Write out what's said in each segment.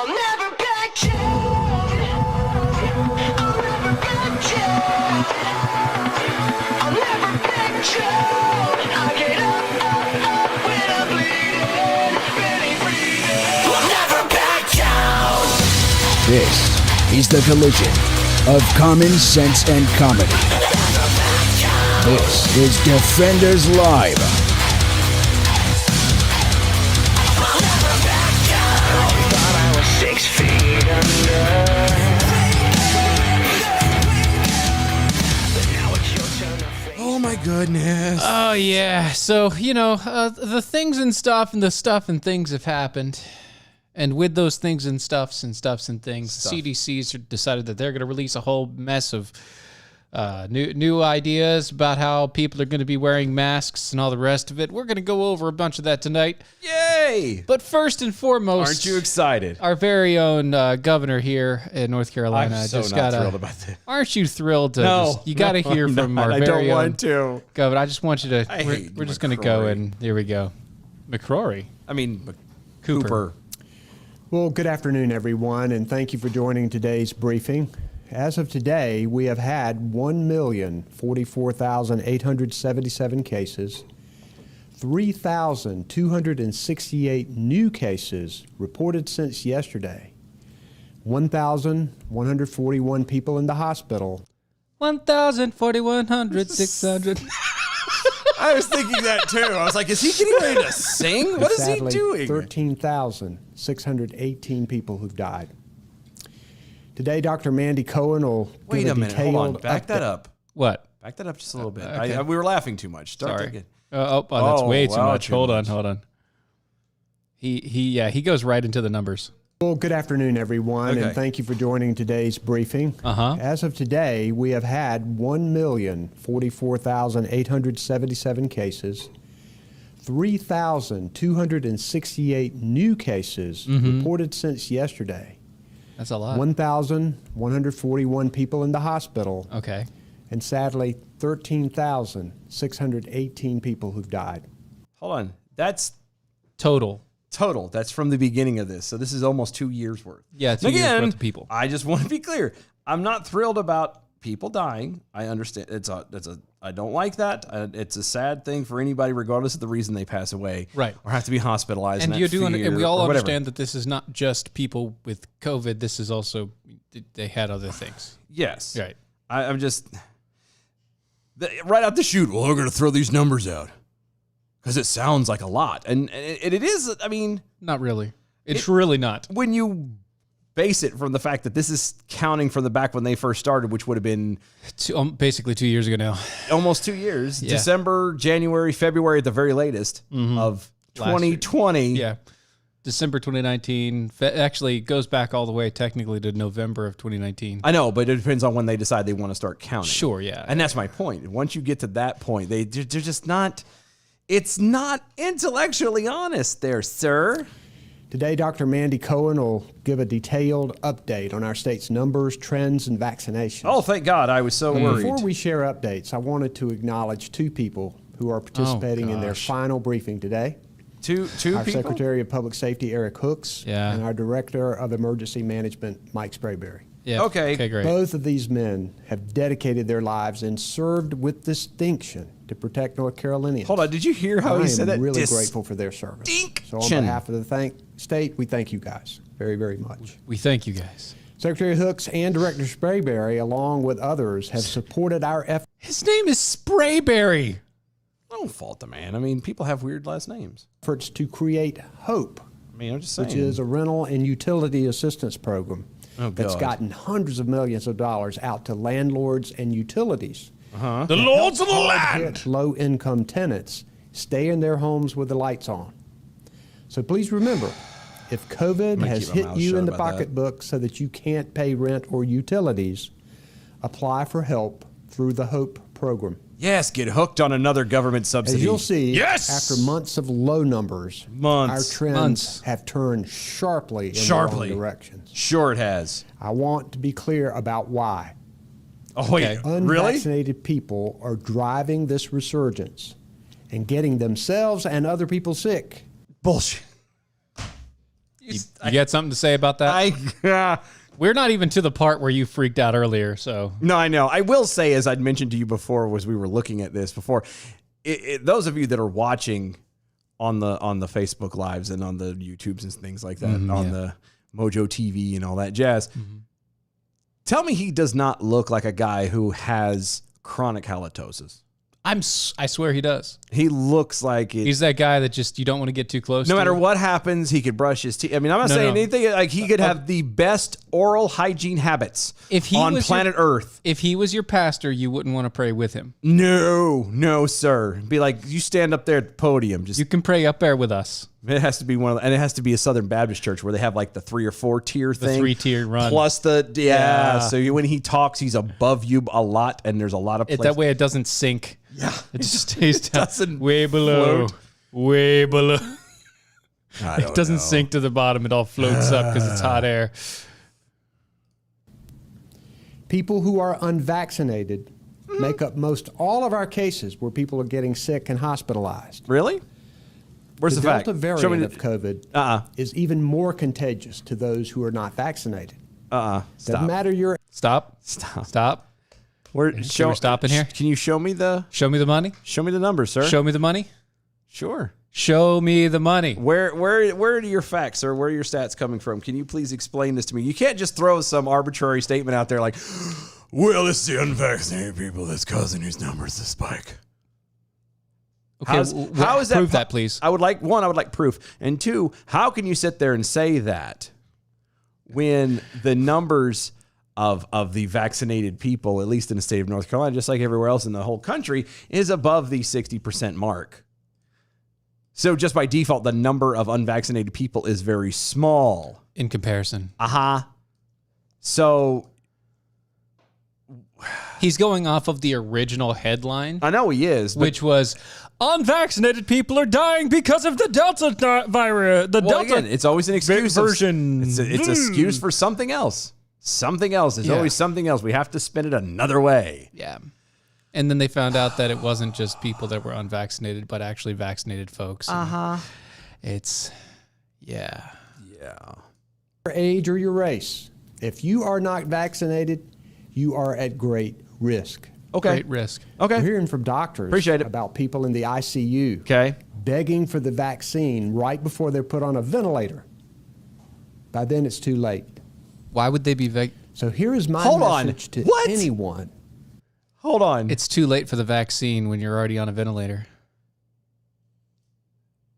I'll never back down. I'll never back down. I'll never back down. I get up when I'm bleeding, barely breathing. I'll never back down. This is the collision of common sense and comedy. This is Defenders Live. I'll never back down. Thought I was 6 feet under. But now it's your turn to face. Oh my goodness. Oh, yeah. So, the things and stuff and the stuff and things have happened. And with those things and stuffs and things, CDC's decided that they're going to release a whole mess of new ideas about how people are going to be wearing masks and all the rest of it. We're going to go over a bunch of that tonight. Yay! But first and foremost, Aren't you excited? our very own governor here in North Carolina. I'm so not thrilled about this. Aren't you thrilled to No, you got to hear I'm from not. our I very don't own want to. governor. I just want you to, I hate we're just going to go and here we go. McCrory. I mean, Cooper. Well, good afternoon, everyone, and thank you for joining today's briefing. As of today, we have had 1,044,877 cases, 3,268 new cases reported since yesterday, 1,141 people in the hospital. 1,000, 600. I was thinking that too. I was like, is he getting ready to sing? What is he Sadly, doing? 13,618 people who've died. Today, Dr. Mandy Cohen will Wait give a minute. Hold on. Back that up. What? Back that up just a little bit. Okay. We were laughing too much. Start Sorry. again. That's way too wow, much. too Hold much. on. He goes right into the numbers. Well, good afternoon, everyone, Okay. and thank you for joining today's briefing. As of today, we have had 1,044,877 cases, 3,268 new cases reported since yesterday, That's a lot. 1,141 people in the hospital, Okay. and sadly, 13,618 people who've died. Hold on. That's Total. total. That's from the beginning of this. So this is almost 2 years worth. Yeah, 2 years Again, worth of people. I just want to be clear. I'm not thrilled about people dying. I understand. I don't like that. It's a sad thing for anybody, regardless of the reason they pass away, Right. or have to be hospitalized. And in you that do, and fear we all or whatever. understand that this is not just people with COVID. This is also they had other things. Yes. Right. I'm just right out the chute. Well, we're going to throw these numbers out because it sounds like a lot, and it is. I mean, Not really. It's really not. when you base it from the fact that this is counting from the back when they first started, which would have been Basically 2 years ago now. almost 2 years, Yeah. December, January, February at the very latest of Last year. 2020. Yeah. December 2019. Actually, goes back all the way technically to November of 2019. I know, but it depends on when they decide they want to start counting. Sure, yeah. And that's my point. Once you get to that point, they're just not, it's not intellectually honest there, sir. Today, Dr. Mandy Cohen will give a detailed update on our state's numbers, trends, and vaccinations. Oh, thank God. I was so worried. Before we share updates, I wanted to acknowledge two people who are participating in their gosh. final briefing today. Two Our people? Secretary of Public Safety, Eric Hooks, Yeah. and our Director of Emergency Management, Mike Sprayberry. Yeah. Okay. Okay, great. Both of these men have dedicated their lives and served with distinction to protect North Carolinians. Hold on. Did you hear how I he said that? am really grateful for their service. So on Distinction. behalf of the state, we thank you guys very, very much. We thank you guys. Secretary Hooks and Director Sprayberry, along with others, have supported our efforts His name is Sprayberry. I don't fault the man. I mean, people have weird last names. to create HOPE, I mean, I'm just saying. which is a rental and utility assistance program that's God. gotten hundreds of millions of dollars out to landlords and utilities. The Lords of the Hard-hit low-income tenants stay in their homes with the lights on. So please remember, if COVID has keep my hit mouth you shut in the about that. pocketbook so that you can't pay rent or utilities, apply for help through the HOPE program. Yes, get hooked on another government subsidy. As you'll see, Yes! after months of low numbers, Months. our trends Months. have turned sharply in Sharply. the wrong directions. Sure it has. I want to be clear about why. Oh, wait. Okay. Really? Unvaccinated people are driving this resurgence and getting themselves and other people sick. Bullshit. You got something to say about that? We're not even to the part where you freaked out earlier, so. No, I know. I will say, as I'd mentioned to you before, as we were looking at this before, those of you that are watching on the Facebook Lives and on the YouTubes and things like that, on the Mojo TV and all that jazz, tell me he does not look like a guy who has chronic halitosis. I swear he does. He looks like it. He's that guy that just you don't want to get too close to. No matter what happens, he could brush his teeth. I mean, I'm not saying anything. Like, he could have the best oral hygiene habits on planet Earth. If he was your pastor, you wouldn't want to pray with him. No, sir. Be like, you stand up there at the podium. You can pray up there with us. It has to be and it has to be a Southern Baptist church where they have like the 3 or 4 tier thing. The 3-tier run. Plus So when he talks, he's above you a lot, and there's a lot of places. That way it doesn't sink. Yeah. It just stays down. Doesn't way below. float. Way below. It doesn't sink to the bottom. It all floats up because it's hot air. People who are unvaccinated make up most all of our cases where people are getting sick and hospitalized. Really? Where's the fact? Delta variant of COVID is even more contagious to those who are not vaccinated. Stop. Doesn't matter your Stop. We're stopping here. Can you show me the money? Show me the numbers, sir. Show me the money? Sure. Show me the money. Where are your facts, sir? Where are your stats coming from? Can you please explain this to me? You can't just throw some arbitrary statement out there like, well, it's the unvaccinated people that's causing these numbers to spike. Okay, how is that? Prove that, please. I would like proof. And 2, how can you sit there and say that when the numbers of the vaccinated people, at least in the state of North Carolina, just like everywhere else in the whole country, is above the 60% mark? So just by default, the number of unvaccinated people is very small. In comparison. So he's going off of the original headline. I know he is. Which was, unvaccinated people are dying because of the Delta virus. Again, it's always an excuse version. It's an excuse for something else. Something else. There's always something else. We have to spin it another way. Yeah. And then they found out that it wasn't just people that were unvaccinated, but actually vaccinated folks. It's, your age or your race. If you are not vaccinated, you are at great risk. Okay. Great risk. Okay. We're hearing from doctors about people in the ICU begging for the vaccine right before they're put on a ventilator. By then, it's too late. Why would they be So here is my message to anyone. Hold on. It's too late for the vaccine when you're already on a ventilator.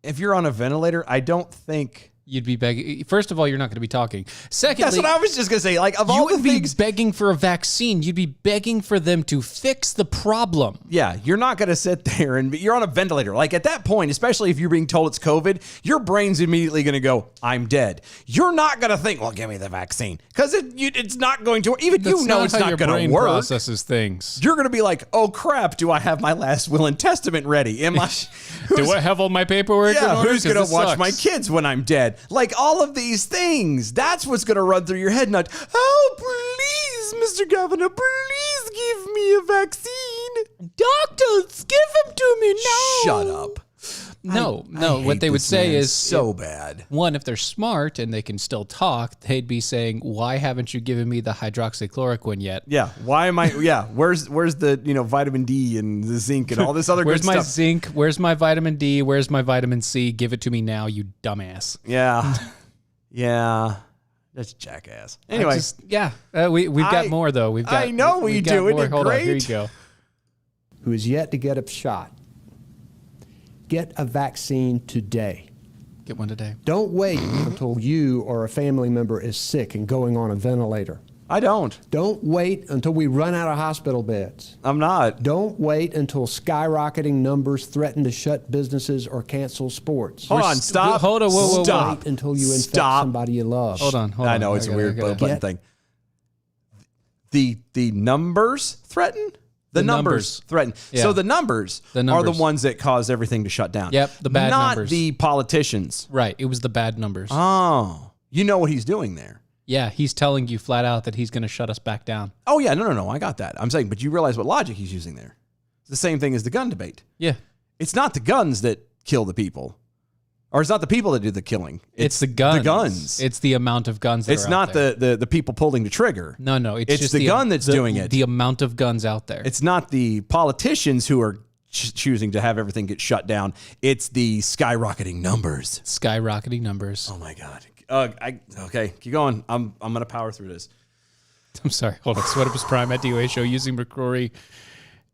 If you're on a ventilator, I don't think you'd be begging. First of all, you're not going to be talking. Secondly, that's what I was just going to say. Like, of all the things, you'd be begging for a vaccine. You'd be begging for them to fix the problem. Yeah, you're not going to sit there and you're on a ventilator. Like, at that point, especially if you're being told it's COVID, your brain's immediately going to go, I'm dead. You're not going to think, well, give me the vaccine. Because it's not going to, even That's you know it's not going to work. Processes things. You're going to be like, oh crap, do I have my last will and testament ready? Am I? Do I have all my paperwork in order? Who's going to watch my kids when I'm dead? Like, all of these things. That's what's going to run through your head. Not, oh, please, Mr. Governor, please give me a vaccine. Doctors, give them to me now. Shut up. No. What they would say is so bad. One, if they're smart and they can still talk, they'd be saying, "Why haven't you given me the hydroxychloroquine yet?" Yeah. Why am I? Yeah. Where's the vitamin D and the zinc and all this other good stuff? Where's my zinc? Where's my vitamin D? Where's my vitamin C? Give it to me now, you dumbass. Yeah. Yeah. That's jackass. Anyway. We've got more though. We've got. I know we do. Isn't it Hold great? on. Here you go. Who is yet to get a shot? Get a vaccine today. Get one today. Don't wait until you or a family member is sick and going on a ventilator. I don't. Don't wait until we run out of hospital beds. I'm not. Don't wait until skyrocketing numbers threaten to shut businesses or cancel sports. Hold on. Stop. Hold on. Whoa. Stop. Wait until you infect somebody you love. Hold on. I know it's a weird button thing. The numbers threaten? The numbers threaten. Yeah. So the numbers are the ones that cause everything to shut down. Yep, the bad numbers. Not the politicians. Right. It was the bad numbers. Oh. You know what he's doing there. Yeah, he's telling you flat out that he's going to shut us back down. Oh, yeah. No. I got that. I'm saying, but you realize what logic he's using there. It's the same thing as the gun debate. Yeah. It's not the guns that kill the people. Or it's not the people that do the killing. It's the guns. The guns. It's the amount of guns that It's are not out there. the people pulling the trigger. No, it's just the gun that's doing it. The amount of guns out there. It's not the politicians who are choosing to have everything get shut down. It's the skyrocketing numbers. Skyrocketing numbers. Oh my God. Okay, keep going. I'm gonna power through this. I'm sorry. Hold on. Sweat Up is Prime at DOA show using McCrory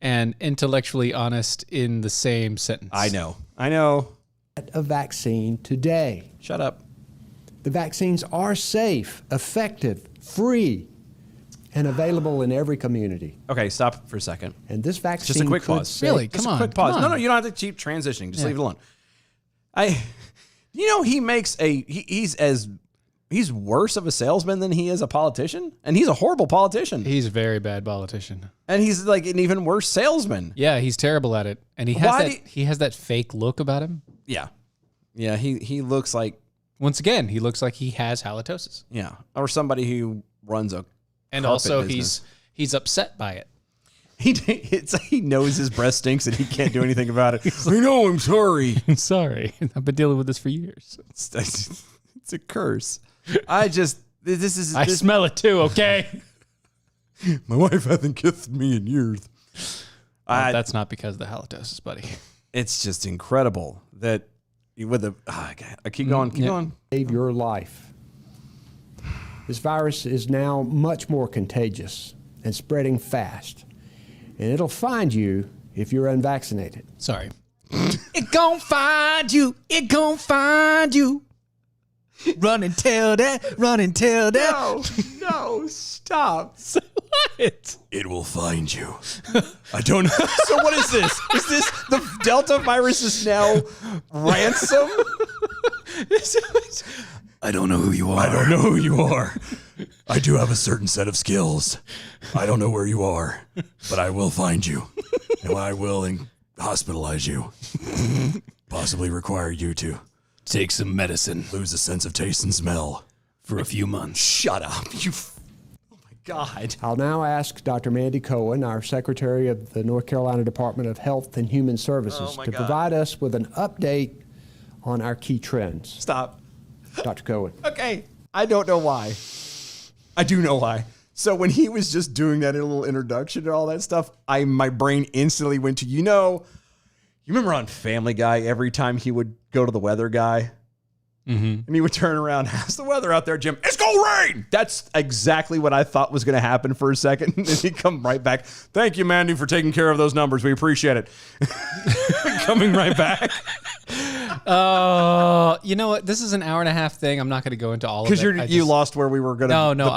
and intellectually honest in the same sentence. I know. A vaccine today. Shut up. The vaccines are safe, effective, free, and available in every community. Okay, stop for a second. And this vaccine Just a quick could pause. save- Really? Just Come a on. quick pause. come on. No, you don't have to keep transitioning. Just leave it alone. He makes he's worse of a salesman than he is a politician, and he's a horrible politician. He's a very bad politician. And he's like an even worse salesman. Yeah, he's terrible at it, and he has that fake look about him. Yeah. He looks like Once again, he looks like he has halitosis, or somebody who runs a and carpet also business. he's upset by it. He knows his breath stinks and he can't do anything about it. I know. I'm sorry. I'm sorry. I've been dealing with this for years. It's a curse. I smell it too. Okay. My wife hasn't kissed me in years. That's not because of the halitosis, buddy. It's just incredible that with the. Keep going. Keep going. Save your life. This virus is now much more contagious and spreading fast. And it'll find you if you're unvaccinated. Sorry. It gon' find you. It gon' find you. Run and tell that. Run and tell that. No, stop. What? It will find you. I don't know. So what is this? Is this the Delta virus is now ransom? I don't know who you are. I don't know who you are. I do have a certain set of skills. I don't know where you are, but I will find you. And I will hospitalize you. Possibly require you to take some medicine. Lose a sense of taste and smell. For a few months. Shut up. Oh my God. I'll now ask Dr. Mandy Cohen, our Secretary of the North Carolina Department of Health and Human Services, to provide us with an update on our key trends. Stop. Dr. Cohen. Okay. I don't know why. I do know why. So when he was just doing that little introduction and all that stuff, my brain instantly went to, you remember on Family Guy, every time he would go to the weather guy, and he would turn around, how's the weather out there, Jim? It's gonna rain! That's exactly what I thought was gonna happen for a second. And he'd come right back. Thank you, Mandy, for taking care of those numbers. We appreciate it. Coming right back. You know what? This is an hour and a half thing. I'm not going to go into all of it. Because you lost where we were going to. No.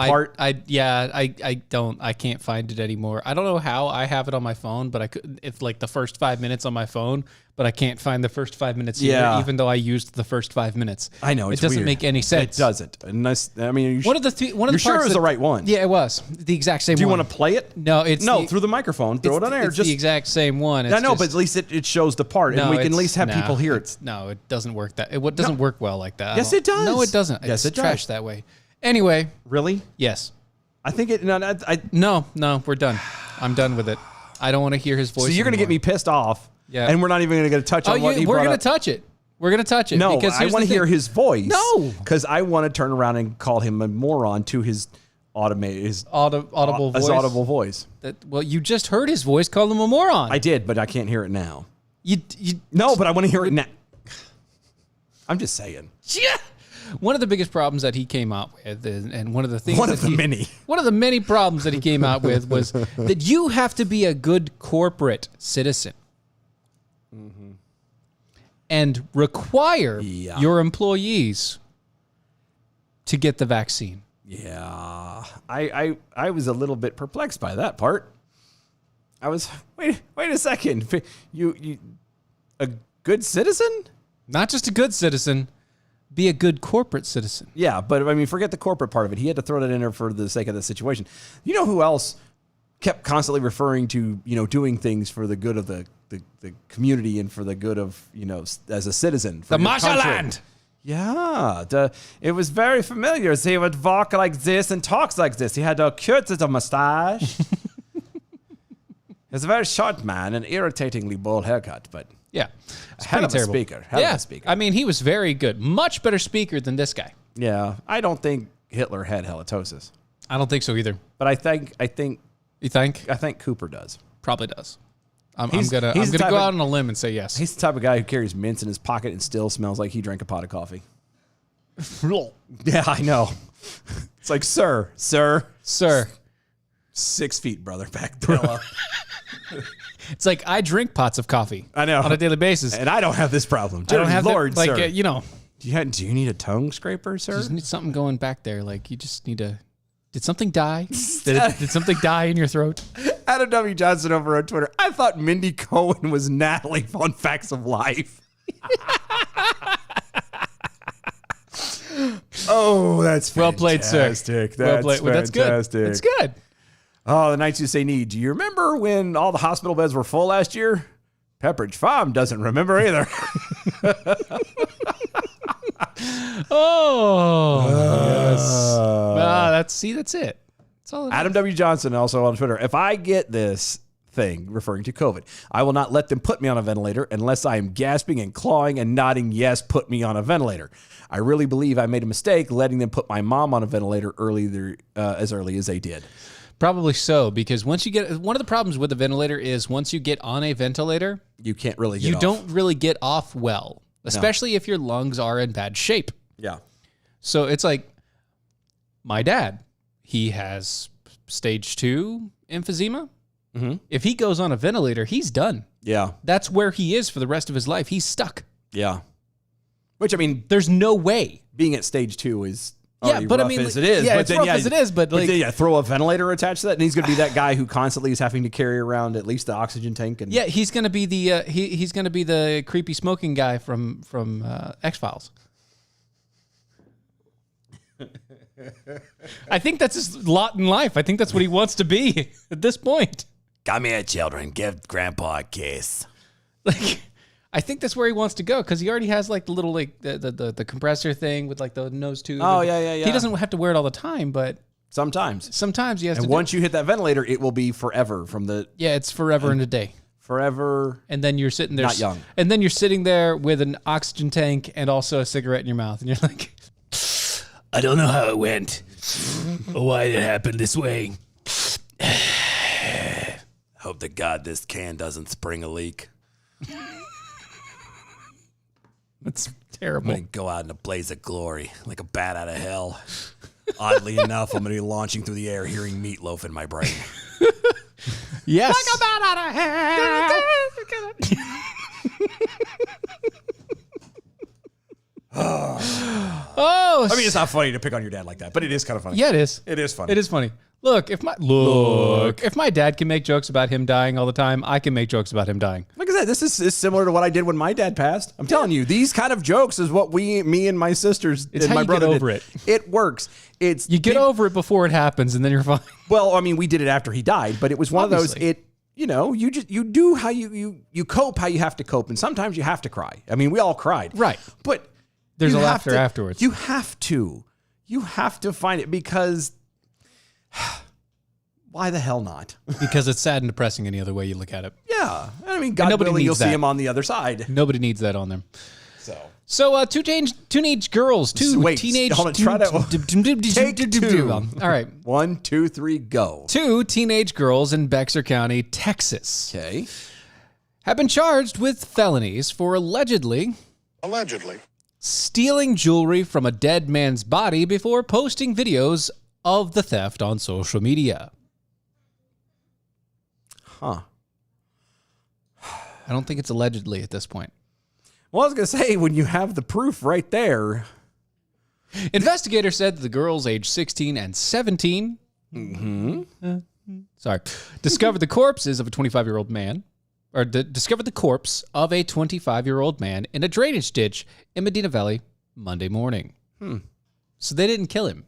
I can't find it anymore. I don't know how. I have it on my phone, but it's like the first 5 minutes on my phone, but I can't find the first 5 minutes here, even though I used the first 5 minutes. I know. It doesn't weird. make any sense. It doesn't. Unless, I mean, one of the parts sure it was the right one. Yeah, it was the exact same. Do you one. want to play it? No, through the microphone. Throw it on air. It's the exact same one. I know, but at least it shows the part, and we can at least have people hear it. No, it doesn't work it doesn't work well like that. Yes, it does. No, it doesn't. Yes, it's it trash does. that way. Anyway. Really? Yes. I think it. No, we're done. I'm done with it. I don't want to hear his voice. So you're going to get me pissed off. Yeah. And we're not even going to get a touch on what he brought up. We're going to touch it. We're going to touch it. No, because I want to hear his voice. No. Because I want to turn around and call him a moron to his audible voice. His audible voice. Well, you just heard his voice call him a moron. I did, but I can't hear it now. No, but I want to hear it now. I'm just saying. Yeah. One of the biggest problems that he came out with, and one of the things one of the many problems that he came out with was that you have to be a good corporate citizen and require your employees to get the vaccine. Yeah, I was a little bit perplexed by that part. I was wait a second. You a good citizen? Not just a good citizen. Be a good corporate citizen. Yeah, but I mean, forget the corporate part of it. He had to throw that in there for the sake of the situation. You know who else kept constantly referring to, doing things for the good of the community and for the good of, as a citizen. The Marshallland. Yeah, it was very familiar. He would walk like this and talks like this. He had a cute little mustache. He was a very short man, an irritatingly bald haircut, but Yeah. It's Hell pretty of a terrible. speaker. Hell of a speaker. I mean, he was very good. Much better speaker than this guy. Yeah, I don't think Hitler had halitosis, I don't think so either. but I think You think? Cooper does. Probably does. I'm He's gonna the type go of- out on a limb and say yes. He's the type of guy who carries mints in his pocket and still smells like he drank a pot of coffee. Yeah, I know. It's like, sir. 6 feet, brother. Back the hell up. It's like I drink pots of coffee. I know. On a daily basis. And I don't have this problem. I don't have that, Lord, like sir. Do you need a tongue scraper, sir? you just need something going back there. Like you just need to. Did something die? Did something die in your throat? Adam W. Johnson over on Twitter. I thought Mindy Cohen was Natalie on Facts of Life. Oh, that's fantastic. Well played, sir. That's Well played. Well, that's good. fantastic. That's good. Oh, the nights you say need. Do you remember when all the hospital beds were full last year? Pepperidge Farm doesn't remember either. Oh, yes. That's it. That's all. Adam W. Johnson also on Twitter. If I get this thing, referring to COVID, I will not let them put me on a ventilator unless I am gasping and clawing and nodding, yes, put me on a ventilator. I really believe I made a mistake letting them put my mom on a ventilator as early as they did. Probably so, because once you get one of the problems with a ventilator is once you get on a ventilator, You can't really get you off. don't really get off well, especially if your lungs are in bad shape. Yeah. So it's like my dad, he has stage 2 emphysema. Mm-hmm. If he goes on a ventilator, he's done. Yeah. That's where he is for the rest of his life. He's stuck. Yeah. Which, I mean, There's no way. being at stage 2 is Yeah, already but I rough mean, as it is. yeah, but it's rough as it is, but like, then, throw a ventilator attached to that, and he's going to be that guy who constantly is having to carry around at least the oxygen tank. And yeah, he's gonna be the he's gonna be the creepy smoking guy from X-Files. I think that's his lot in life. I think that's what he wants to be at this point. Come here, children. Give Grandpa a kiss. Like, I think that's where he wants to go because he already has like the little like the compressor thing with like the nose tube. Oh, yeah. He doesn't have to wear it all the time, but Sometimes he has and to. once you hit that ventilator, it will be forever from the Yeah, it's forever and a day. forever. And then you're sitting there, Not young. And then you're sitting there with an oxygen tank and also a cigarette in your mouth, and you're like, I don't know how it went, or why it happened this way. Hope to God this can doesn't spring a leak. That's terrible. I'm going to go out in a blaze of glory like a bat out of hell. Oddly enough, I'm going to be launching through the air hearing Meatloaf in my brain. Yes. Like a bat out of hell. Oh, I mean, it's not funny to pick on your dad like that, but it is kind of funny. yeah, it is. It is funny. It is funny. Look, if my dad can make jokes about him dying all the time, I can make jokes about him dying. Like I said, this is similar to what I did when my dad passed. I'm telling you, these kind of jokes is what me and my sisters It's and how my you brother get over did. it. It works. You get over it before it happens, and then you're fine. Well, I mean, we did it after he died, but it was one Obviously. of those. You do how you cope how you have to cope, and sometimes you have to cry. I mean, we all cried, Right. But There's you a have laughter to- afterwards. You have to find it because why the hell not? Because it's sad and depressing any other way you look at it. Yeah, I mean, God nobody willing, you'll needs see that. him on the other side. Nobody needs that on them. So. So, teenage girls, Wait, teenage. hold on, try that. Take two. All right. 1, 2, 3, go. 2 teenage girls in Bexar County, Texas, Okay. have been charged with felonies for allegedly stealing jewelry from a dead man's body before posting videos of the theft on social media. Huh. I don't think it's allegedly at this point. Well, I was gonna say when you have the proof right there. Investigators said that the girls aged 16 and 17 discovered the corpses of a 25-year-old man, or discovered the corpse of a 25-year-old man in a drainage ditch in Medina Valley Monday morning. So they didn't kill him.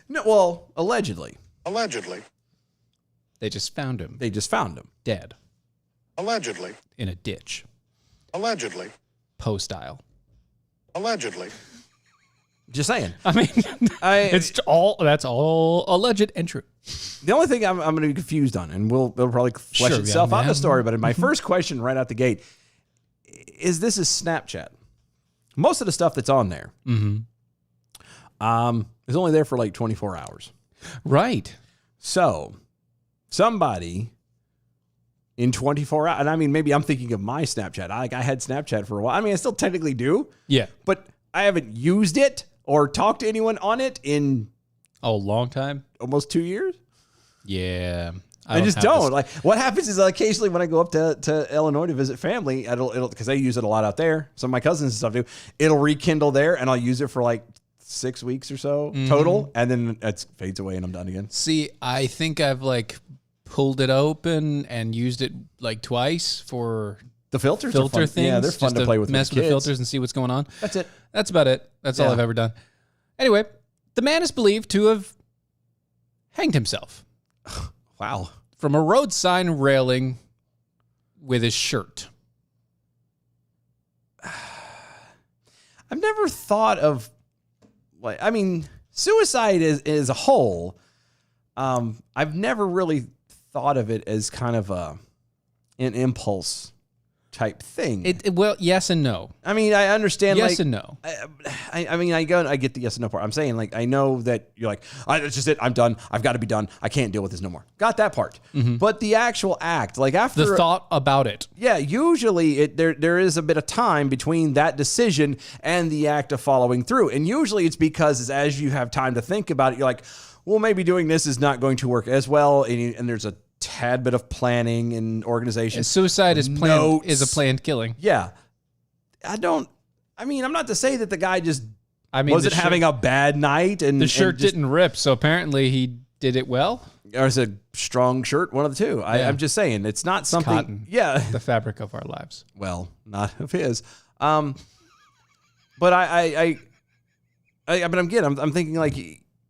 No, well, allegedly. They just found him They just found him. dead in a ditch. Poe style. Just saying. I mean, It's that's all alleged and true. the only thing I'm going to be confused on, and it'll probably flesh Sure, itself young out in the man. story. But in my first question right out the gate, is this is Snapchat. Most of the stuff that's on there is only there for like 24 hours. Right. So somebody in 24 hours, and I mean, maybe I'm thinking of my Snapchat. I had Snapchat for a while. I mean, I still technically do. Yeah. But I haven't used it or talked to anyone on it in Oh, long time? almost 2 years. Yeah. I just don't. Like, what happens is occasionally when I go up to Illinois to visit family, it'll because they use it a lot out there. Some of my cousins and stuff do. It'll rekindle there, and I'll use it for like 6 weeks or so total, and then it fades away, and I'm done again. See, I think I've like pulled it open and used it like twice for The filters are filter fun. things. Yeah, they're fun just to play with. Mess with the kids. filters and see what's going on. That's it. That's about it. That's all Yeah. I've ever done. Anyway, the man is believed to have hanged himself Wow. from a road sign railing with his shirt. I've never thought of, like, I mean, suicide is a whole. I've never really thought of it as kind of an impulse type thing. Well, yes and no. I mean, I understand. Yes like, and no. I mean, I get the yes and no part. I'm saying, like, I know that you're like, that's just it. I'm done. I've got to be done. I can't deal with this no more. Got that part. But the actual act, like after The thought about it. yeah, usually there is a bit of time between that decision and the act of following through. And usually it's because as you have time to think about it, you're like, well, maybe doing this is not going to work as well. And there's a tad bit of planning and organization. Suicide is planned. Notes. Is a planned killing. Yeah. I mean, I'm not to say that the guy just wasn't the having a bad night and The shirt and just, didn't rip, so apparently he did it well. or it's a strong shirt, one of the two. Yeah. I'm just saying it's not something. cotton. Yeah. The fabric of our lives. Well, not of his. But but I'm thinking like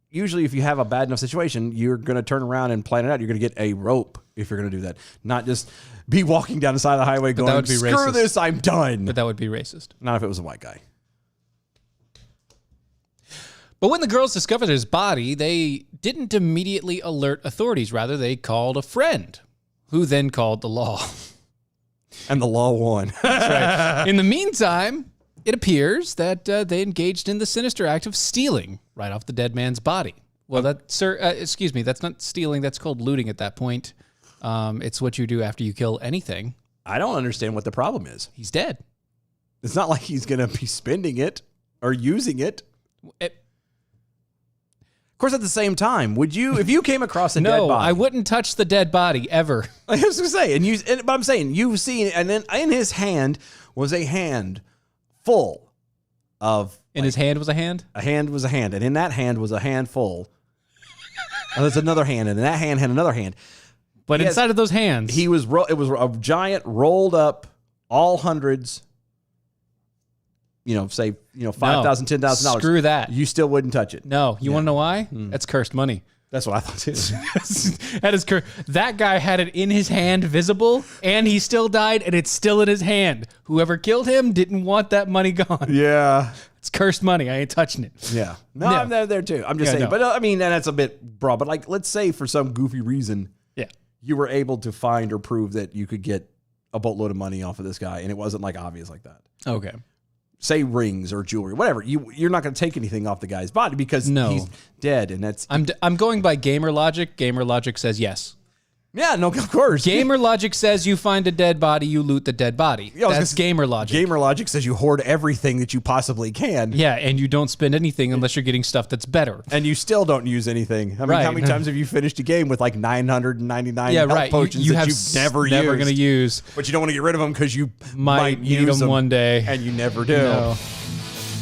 usually if you have a bad enough situation, you're going to turn around and plan it out. You're going to get a rope if you're going to do that, not just be walking down the side of the highway going, that would be screw racist. this, I'm done. But that would be racist. Not if it was a white guy. But when the girls discovered his body, they didn't immediately alert authorities. Rather, they called a friend, who then called the law. And the law won. In the meantime, it appears that they engaged in the sinister act of stealing right off the dead man's body. Well, excuse me, that's not stealing. That's called looting at that point. It's what you do after you kill anything. I don't understand what the problem is. He's dead. It's not like he's going to be spending it or using it. Of course, at the same time, would you, if you came across a dead No, body? I wouldn't touch the dead body ever. I was going to say, but I'm saying, you've seen, and then in his hand was a hand full of. In his hand was a hand? A hand was a hand, and in that hand was a handful. And there's another hand, and that hand had another hand. But inside of those hands, It was a giant rolled up, all hundreds. Say $5,000, $10,000. Screw that. You still wouldn't touch it. No, you want to know why? That's cursed money. That's what I thought too. That is that guy had it in his hand, visible, and he still died, and it's still in his hand. Whoever killed him didn't want that money gone. Yeah. It's cursed money. I ain't touching it. Yeah. No, Yeah. I'm there too. I'm just Yeah, saying. no. But I mean, and that's a bit broad. But like, let's say for some goofy reason, Yeah. you were able to find or prove that you could get a boatload of money off of this guy, and it wasn't like obvious like that. Okay. Say rings or jewelry, whatever. You're not going to take anything off the guy's body because he's dead, and that's I'm going by gamer logic. Gamer logic says yes. yeah. No, of course. Gamer logic says you find a dead body, you loot the dead body. Yeah, I was That's gonna say, gamer logic. Gamer logic says you hoard everything that you possibly can. Yeah, and you don't spend anything unless you're getting stuff that's better. And you still don't use anything. I mean, Right. how many times have you finished a game with like 999 Yeah, health right. potions You that have you've never going to use. But you don't want to get rid of them because you Might need use them one day. and you never do. No.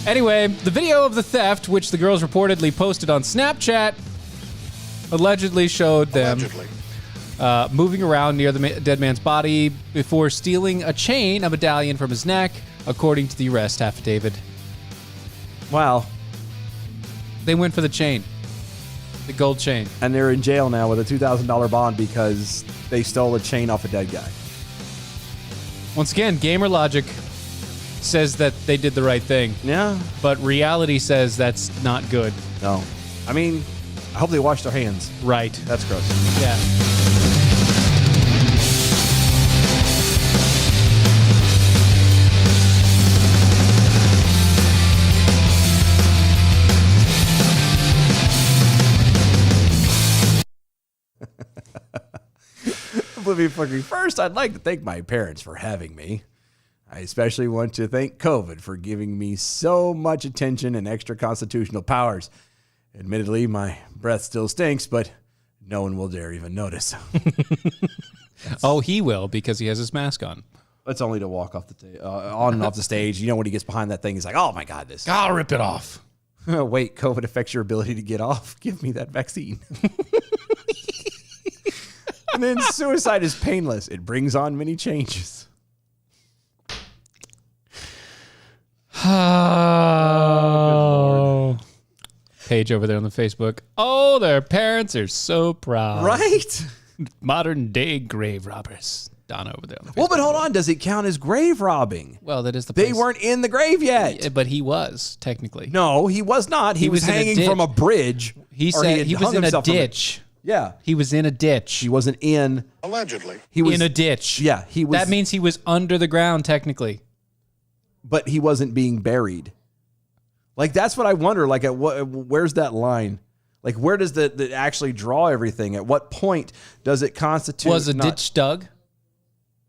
Anyway, the video of the theft, which the girls reportedly posted on Snapchat, allegedly showed them moving around near the dead man's body before stealing a chain, a medallion from his neck, according to the arrest affidavit. Wow. They went for the chain, the gold chain. And they're in jail now with a $2,000 bond because they stole a chain off a dead guy. Once again, gamer logic says that they did the right thing, Yeah. but reality says that's not good. No. I mean, I hope they wash their hands. Right. That's gross. Yeah. Blooming Flickering. First, I'd like to thank my parents for having me. I especially want to thank COVID for giving me so much attention and extra constitutional powers. Admittedly, my breath still stinks, but no one will dare even notice. Oh, he will because he has his mask on. It's only to walk off on and off the stage. You know, when he gets behind that thing, he's like, oh my God, this. I'll rip it off. Wait, COVID affects your ability to get off? Give me that vaccine. And then suicide is painless. It brings on many changes. Oh. Page over there on the Facebook. Oh, their parents are so proud. Right? Modern day grave robbers. Donna over there on the Facebook. Well, but hold on. Does it count as grave robbing? Well, that is the They place. weren't in the grave yet. Yeah, but he was, technically. No, he was not. He was was in a hanging ditch. from a bridge. He or said had he was hung in a himself from ditch. Yeah. He was in a ditch. He wasn't in. Allegedly. He was in a ditch. Yeah, he was. That means he was under the ground, technically. But he wasn't being buried. Like, that's what I wonder. Like, where's that line? Like, where does the actually draw everything? At what point does it constitute? Was a ditch dug?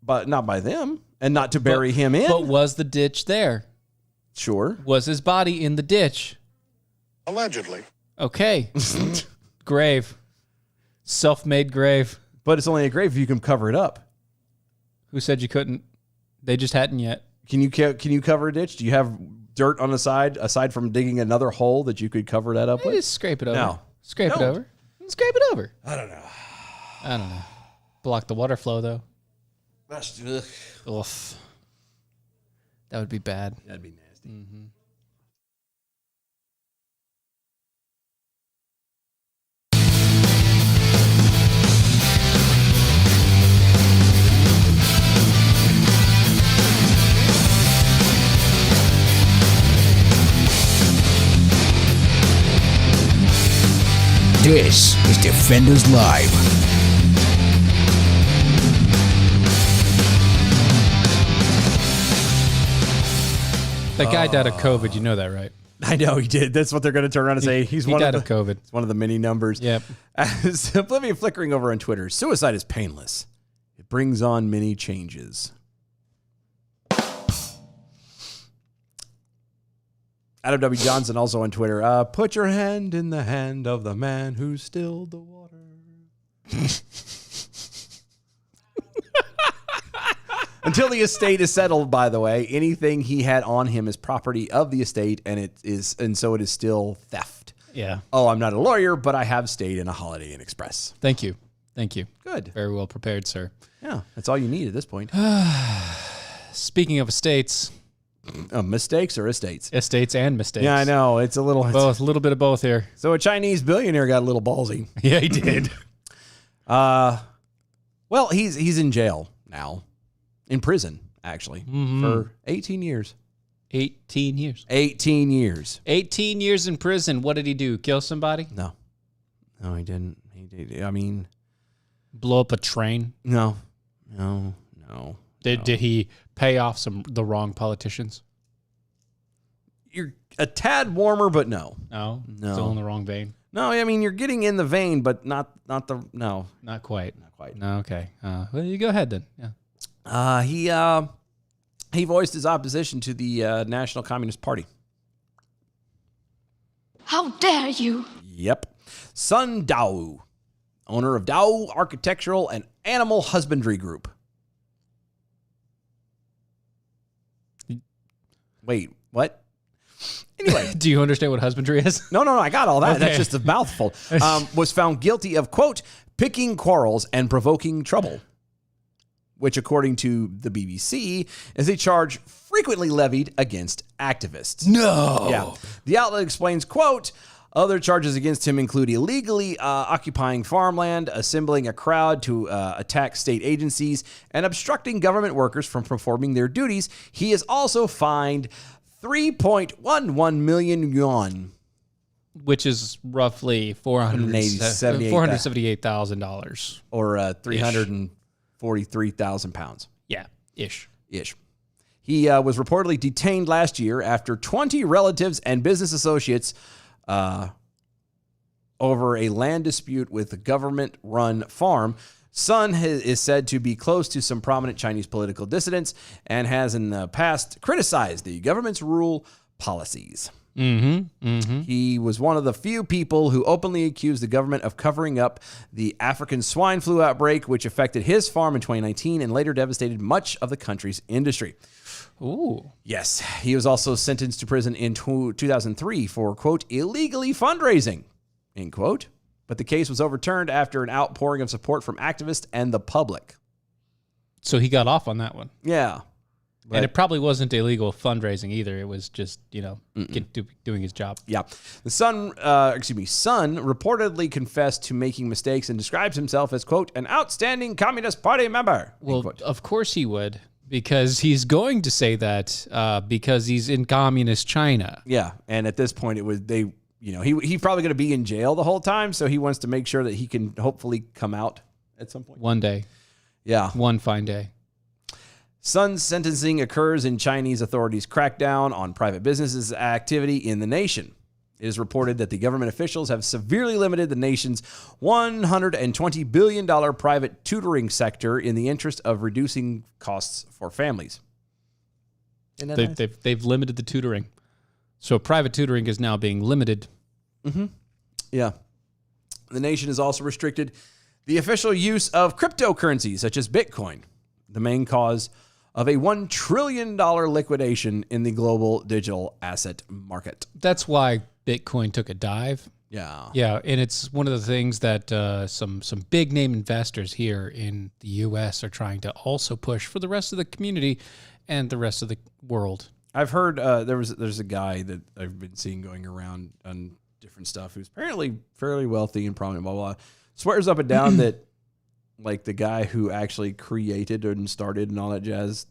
But not by them, and not to bury him in. But was the ditch there? Sure. Was his body in the ditch? Allegedly. Okay. Grave. Self-made grave. But it's only a grave if you can cover it up. Who said you couldn't? They just hadn't yet. Can you cover a ditch? Do you have dirt on the side aside from digging another hole that you could cover that up with? Just scrape it over. No. Scrape it Don't. over. Scrape it over. I don't know. I don't know. Block the water flow, though. That's, Oof. That would be bad. that'd be nasty. This is Defenders Live. That guy died of COVID. You know that, right? I know he did. That's what they're going to turn around and say. He one died of of COVID. It's one of the many numbers. Yep. As Blooming Flickering over on Twitter, suicide is painless. It brings on many changes. Adam W. Johnson also on Twitter. Put your hand in the hand of the man who stilled the water. Until the estate is settled, by the way, anything he had on him is property of the estate, and so it is still theft. Yeah. Oh, I'm not a lawyer, but I have stayed in a Holiday Inn Express. Thank you. Thank you. Good. Very well prepared, sir. Yeah, that's all you need at this point. Speaking of estates, Mistakes or estates? estates and mistakes. Yeah, I know. It's a little... Both. A little bit of both here. So a Chinese billionaire got a little ballsy. Yeah, he did. Well, he's in jail now. In prison, actually, for 18 years. 18 years. 18 years. 18 years in prison. What did he do? Kill somebody? No, he didn't. He did. I mean, Blow up a train? no. Did he pay off the wrong politicians? You're a tad warmer, but no. No. No. Still in the wrong vein? No, I mean, you're getting in the vein, but not the, no. Not quite. Not quite. No, okay. Well, you go ahead then. Yeah. He voiced his opposition to the National Communist Party. How dare you? Yep. Sun Dao, owner of Dao Architectural and Animal Husbandry Group. Wait, what? Anyway. Do you understand what husbandry is? No, I got all that. Okay. That's just a mouthful. Was found guilty of, quote, picking quarrels and provoking trouble, which, according to the BBC, is a charge frequently levied against activists. No. Yeah. The outlet explains, quote, other charges against him include illegally occupying farmland, assembling a crowd to attack state agencies, and obstructing government workers from performing their duties. He is also fined 3.11 million yuan. Which is roughly $478,000. Or 343,000 pounds. Yeah, ish. He was reportedly detained last year after 20 relatives and business associates over a land dispute with a government-run farm. Sun is said to be close to some prominent Chinese political dissidents and has in the past criticized the government's rule policies. He was one of the few people who openly accused the government of covering up the African swine flu outbreak, which affected his farm in 2019 and later devastated much of the country's industry. Ooh. Yes, he was also sentenced to prison in 2003 for, quote, illegally fundraising, end quote. But the case was overturned after an outpouring of support from activists and the public. So he got off on that one. Yeah. And it probably wasn't illegal fundraising either. It was just, doing his job. Yeah. The Sun reportedly confessed to making mistakes and describes himself as, quote, an outstanding Communist Party member. Well, of course he would, because he's going to say that because he's in communist China. Yeah. And at this point, he's probably going to be in jail the whole time. So he wants to make sure that he can hopefully come out at some point. One day. Yeah. One fine day. Sun's sentencing occurs in Chinese authorities' crackdown on private businesses' activity in the nation. It is reported that the government officials have severely limited the nation's $120 billion private tutoring sector in the interest of reducing costs for families. They've limited the tutoring. So private tutoring is now being limited. Yeah. The nation has also restricted the official use of cryptocurrencies such as Bitcoin, the main cause of a $1 trillion liquidation in the global digital asset market. That's why Bitcoin took a dive. Yeah. Yeah, and it's one of the things that some big name investors here in the U.S. are trying to also push for the rest of the community and the rest of the world. I've heard there's a guy that I've been seeing going around on different stuff who's apparently fairly wealthy and prominent, blah, blah, blah. Swears up and down that like the guy who actually created and started and all that jazz,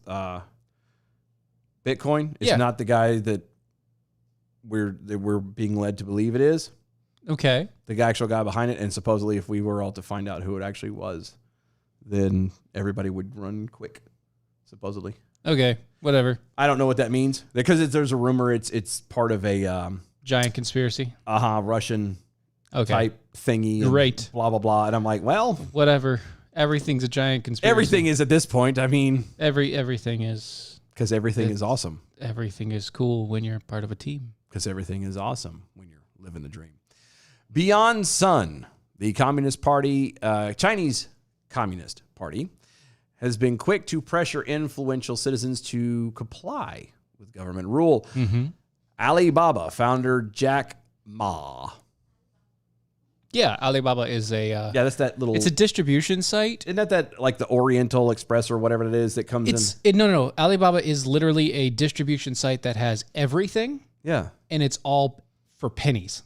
Bitcoin is not the guy that we're being led to believe it is. Okay. The actual guy behind it. And supposedly if we were all to find out who it actually was, then everybody would run quick, supposedly. Okay, whatever. I don't know what that means. Because there's a rumor it's part of a... giant conspiracy? Russian type thingy. Great. Blah, blah, blah. And I'm like, well... Whatever. Everything's a giant conspiracy. Everything is at this point. I mean... Everything is... Because everything is awesome. Everything is cool when you're part of a team. Because everything is awesome when you're living the dream. Beyond Sun, the Communist Party, Chinese Communist Party, has been quick to pressure influential citizens to comply with government rule. Alibaba founder Jack Ma. Yeah, Alibaba is a... that's that little... It's a distribution site. Isn't that like the Oriental Express or whatever it is that comes in? No. Alibaba is literally a distribution site that has everything. Yeah. And it's all for pennies.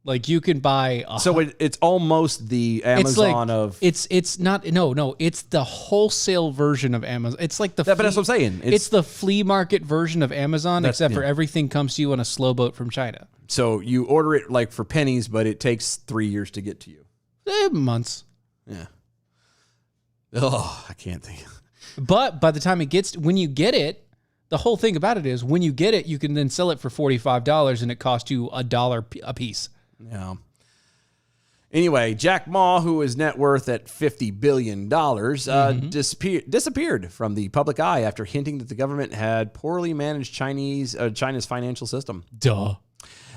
Like you can buy... So it's almost the Amazon of... It's not... No. It's the wholesale version of Amazon. It's like the... But that's what I'm saying. It's the flea market version of Amazon, except for everything comes to you on a slow boat from China. So you order it like for pennies, but it takes 3 years to get to you. Months. Yeah. Oh, I can't think. But by the time when you get it, the whole thing about it is when you get it, you can then sell it for $45 and it costs you $1 a piece. Yeah. Anyway, Jack Ma, who is net worth at $50 billion, disappeared from the public eye after hinting that the government had poorly managed China's financial system. Duh.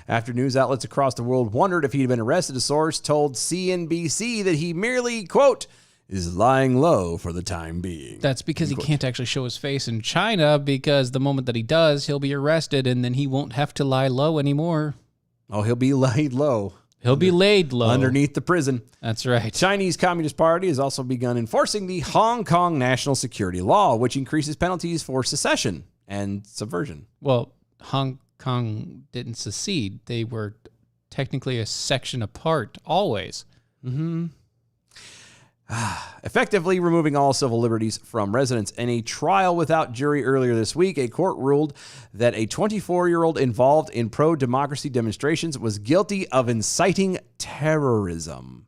After news outlets across the world wondered if he had been arrested, a source told CNBC that he merely, quote, is lying low for the time being. That's because he can't actually show his face in China, because the moment that he does, he'll be arrested and then he won't have to lie low anymore. Oh, he'll be laid low. He'll be laid low. Underneath the prison. That's right. Chinese Communist Party has also begun enforcing the Hong Kong national security law, which increases penalties for secession and subversion. Well, Hong Kong didn't secede. They were technically a section apart, always. Effectively removing all civil liberties from residents. In a trial without jury earlier this week, a court ruled that a 24-year-old involved in pro-democracy demonstrations was guilty of inciting terrorism.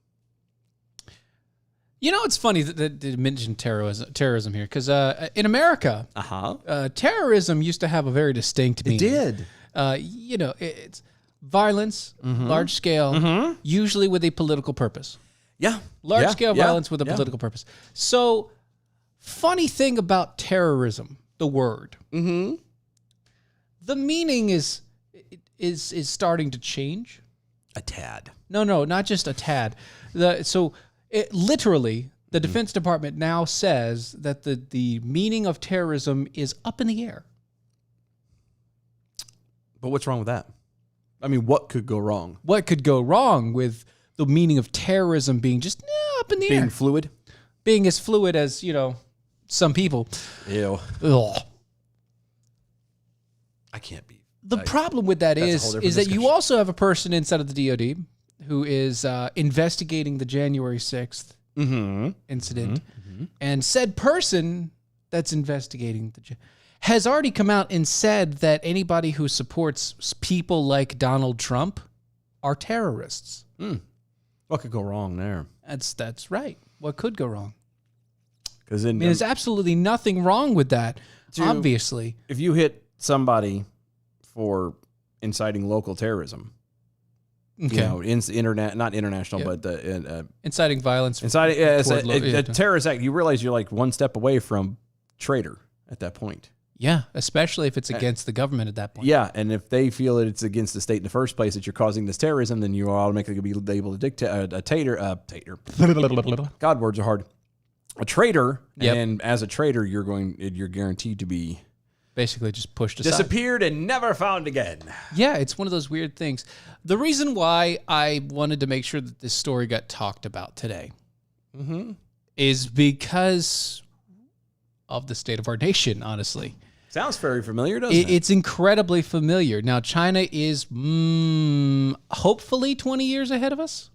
You know, it's funny that they mentioned terrorism here, because in America, terrorism used to have a very distinct meaning. It did. It's violence, large scale, usually with a political purpose. Yeah. Large Yeah, scale yeah, violence with a yeah. political purpose. So, funny thing about terrorism, the word. Mm-hmm. The meaning is starting to change. A tad. No, not just a tad. Literally, the Defense Department now says that the meaning of terrorism is up in the air. But what's wrong with that? I mean, what could go wrong? What could go wrong with the meaning of terrorism being just up in the air? Being fluid? Being as fluid as, some people. Ew. Ugh. I can't be. The problem with that That's a is whole different that you discussion. also have a person inside of the DOD who is investigating the January 6th incident. And said person that's investigating has already come out and said that anybody who supports people like Donald Trump are terrorists. What could go wrong there? That's right. What could go wrong? Because I mean, there's absolutely nothing wrong with that, Dude. obviously. if you hit somebody for inciting local terrorism, Okay. internet, not international, Yeah. but the Inciting violence. inciting it's toward a terrorist act. You realize you're like one step away from traitor at that point. Yeah, especially if it's against the government at that point. Yeah, and if they feel that it's against the state in the first place that you're causing this terrorism, then you are automatically going to be able to dictate a tater. God, words are hard. A traitor, Yep. and as a traitor, you're guaranteed to be Basically just pushed aside. disappeared and never found again. Yeah, it's one of those weird things. The reason why I wanted to make sure that this story got talked about today is because of the state of our nation, honestly. Sounds very familiar, doesn't it? It's incredibly familiar. Now, China is hopefully 20 years ahead of us.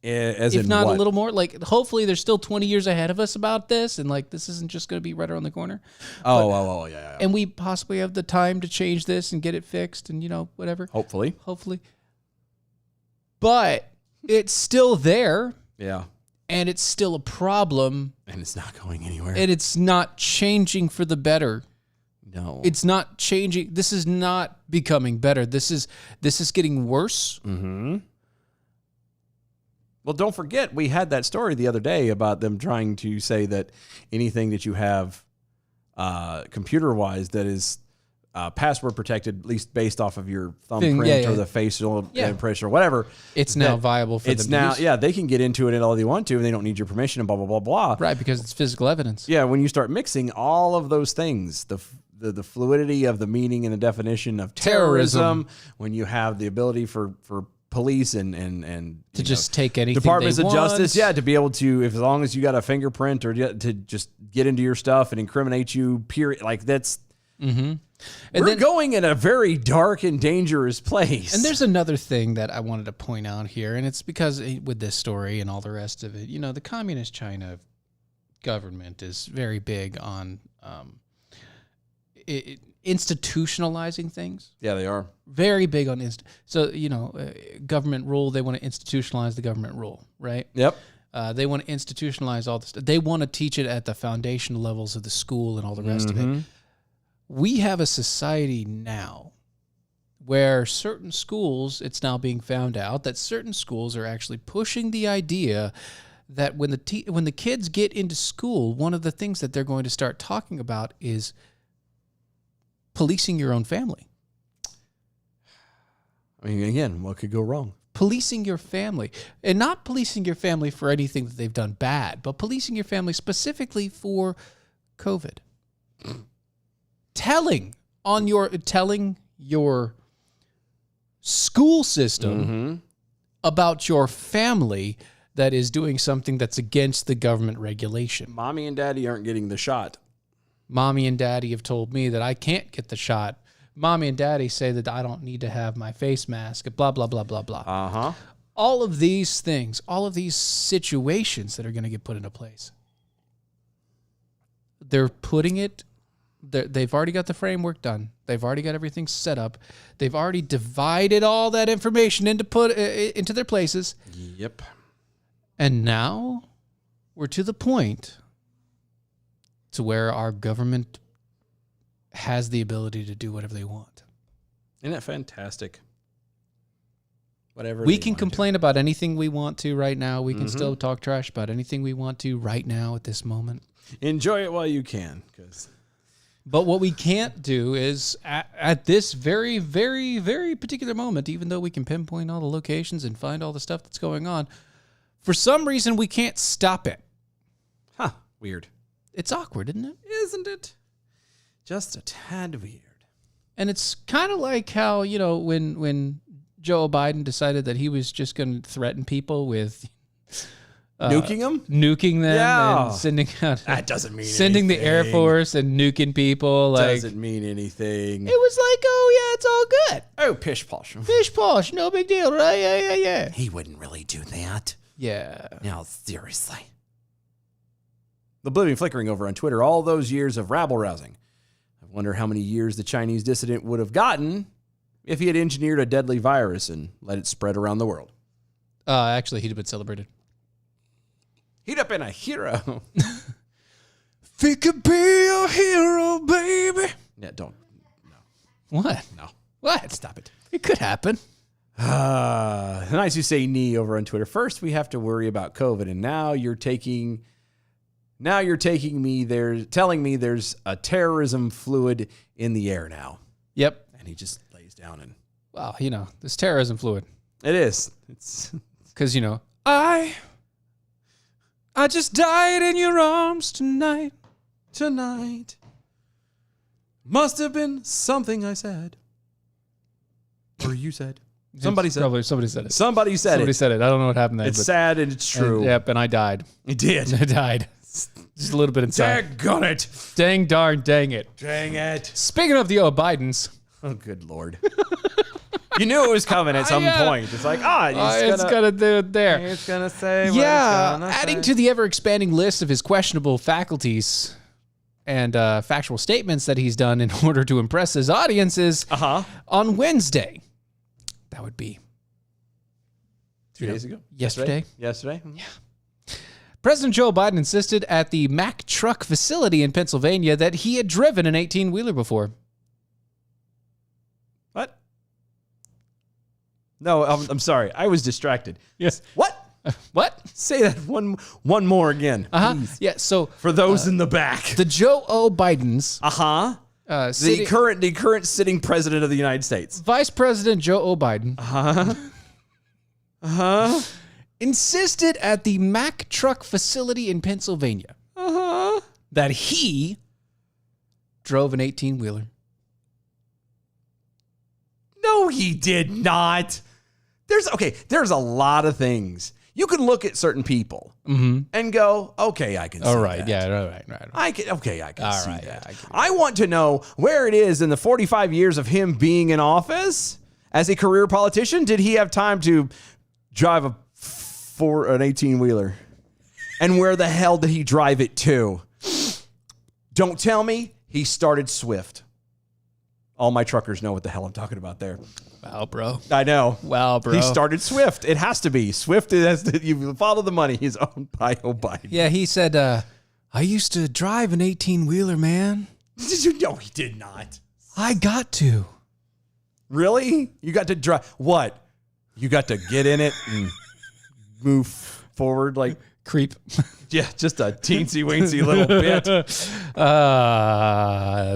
As If in not what? a little more. Like, hopefully they're still 20 years ahead of us about this. And, like, this isn't just going to be right around the corner. Yeah. And we possibly have the time to change this and get it fixed and, whatever. Hopefully. But it's still there. Yeah. And it's still a problem. And it's not going anywhere. And it's not changing for the better. No. It's not changing. This is not becoming better. This is getting worse. Well, don't forget, we had that story the other day about them trying to say that anything that you have computer-wise that is password protected, at least based off of your thumbprint or the facial impression or whatever. It's now viable for them to use. Yeah, they can get into it all they want to, and they don't need your permission and blah, blah, blah, blah. Right, because it's physical evidence. Yeah, when you start mixing all of those things, the fluidity of the meaning and the definition of terrorism, when you have the ability for police and To just take anything departments they of justice, want. to be able to, as long as you got a fingerprint or to just get into your stuff and incriminate you, period. Like that's, And we're going in a very dark and dangerous place. And there's another thing that I wanted to point out here, and it's because with this story and all the rest of it, the communist China government is very big on institutionalizing things. Yeah, they are. Very big on government rule. They want to institutionalize the government rule, right? Yep. They want to institutionalize all this. They want to teach it at the foundational levels of the school and all the rest of it. We have a society now where certain schools, it's now being found out that certain schools are actually pushing the idea that when the kids get into school, one of the things that they're going to start talking about is policing your own family. I mean, again, what could go wrong? Policing your family. And not policing your family for anything that they've done bad, but policing your family specifically for COVID. Telling your school system about your family that is doing something that's against the government regulation. Mommy and daddy aren't getting the shot. Mommy and daddy have told me that I can't get the shot. Mommy and daddy say that I don't need to have my face mask, blah, blah, blah, blah, blah. All of these things, all of these situations that are going to get put into place, they're putting it, they've already got the framework done. They've already got everything set up. They've already divided all that information into their places. Yep. And now we're to the point to where our government has the ability to do whatever they want. Isn't that fantastic? Whatever. We they can wanna do. complain about anything we want to right now. We can still talk trash about anything we want to right now at this moment. Enjoy it while you can, because But what we can't do is at this very, very, very particular moment, even though we can pinpoint all the locations and find all the stuff that's going on, for some reason we can't stop it. weird, It's awkward, isn't it? isn't it? Just a tad weird. And it's kind of like how, when Joe Biden decided that he was just going to threaten people with Nuking them? nuking them Yeah. and sending out That doesn't mean sending the Air anything. Force and nuking people. Like, Doesn't mean anything. it was like, oh yeah, it's all good. Oh, pish posh. Fish posh, no big deal, right? Yeah. He wouldn't really do that. Yeah. No, seriously. The Blooming Flickering over on Twitter. All those years of rabble rousing. I wonder how many years the Chinese dissident would have gotten if he had engineered a deadly virus and let it spread around the world. Actually, he'd have been celebrated. He'd have been a hero. If he could be a hero, baby. Yeah, don't. What? No. What? Stop it. It could happen. Nice you say knee over on Twitter. First, we have to worry about COVID, and now you're taking me there, telling me there's a terrorism fluid in the air now. Yep. And he just lays down and Well, this terrorism fluid. it is. It's Because, I just died in your arms tonight. tonight. Must have been something I said. Or you said. Somebody said. Probably somebody said it. Somebody said Somebody it. said it. I don't know what happened there. It's but, sad and it's true. and I died. It did. I died. Just a little bit inside. Daggone it. Dang darn dang it. Dang it. Speaking of the Bidens. Oh, good Lord. You knew it was coming at some Yeah. point. It's like, It's gonna do it there. It's going to say what Yeah, it's gonna adding say. to the ever-expanding list of his questionable faculties and factual statements that he's done in order to impress his audiences on Wednesday. That would be 2 days ago? yesterday. Yesterday? President Joe Biden insisted at the Mack truck facility in Pennsylvania that he had driven an 18-wheeler before. What? No, I'm sorry. I was distracted. Yes. What? What? Say that one more again. Please. Yeah, so For those in the back. the Joe O. Bidens, The current sitting president of the United States. Vice President Joe O. Biden, insisted at the Mack truck facility in Pennsylvania that he drove an 18-wheeler. No, he did not. There's a lot of things. You can look at certain people and go, okay, I can see All right, that. yeah, right. I can see right, that. yeah, I can- I want to know where it is in the 45 years of him being in office as a career politician. Did he have time to drive an 18-wheeler? And where the hell did he drive it to? Don't tell me he started Swift. All my truckers know what the hell I'm talking about there. Wow, bro. I know. Wow, bro. He started Swift. It has to be. Swift you follow the money. He's owned by Biden. Yeah, he said, I used to drive an 18-wheeler, man. No, he did not. I got to. Really? You got to drive what? You got to get in it and move forward like Creep. yeah, just a teensy-weensy little bit.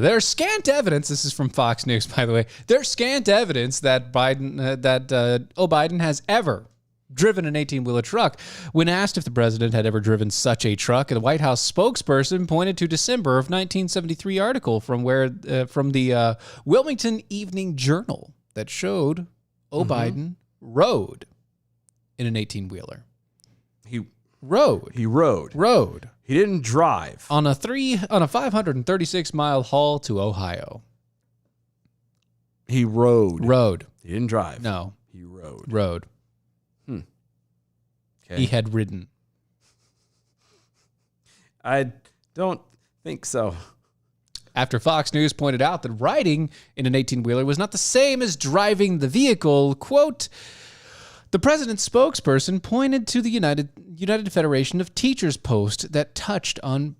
There's scant evidence. This is from Fox News, by the way. There's scant evidence that Biden has ever driven an 18-wheeler truck. When asked if the president had ever driven such a truck, the White House spokesperson pointed to December of 1973 article from the Wilmington Evening Journal that showed Biden rode in an 18-wheeler. He Rode. He didn't drive. On a 536-mile haul to Ohio. He rode. He didn't drive. No. He rode. Rode. Okay. He had ridden. I don't think so. After Fox News pointed out that riding in an 18-wheeler was not the same as driving the vehicle, quote, the president's spokesperson pointed to the United Federation of Teachers post that touched on,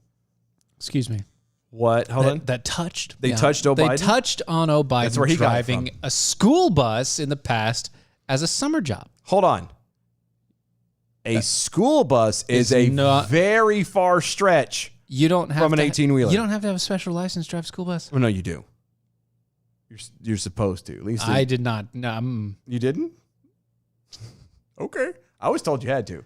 What? Hold on. that touched. They touched O'Biden? They touched on O'Biden That's where he got it driving from. a school bus in the past as a summer job. Hold on. A school bus is a very far stretch. You don't have from an 18-wheeler. You don't have to have a special license to drive a school bus. Well, no, you do. You're supposed to. At least I did not. No, you didn't. Okay, I was told you had to.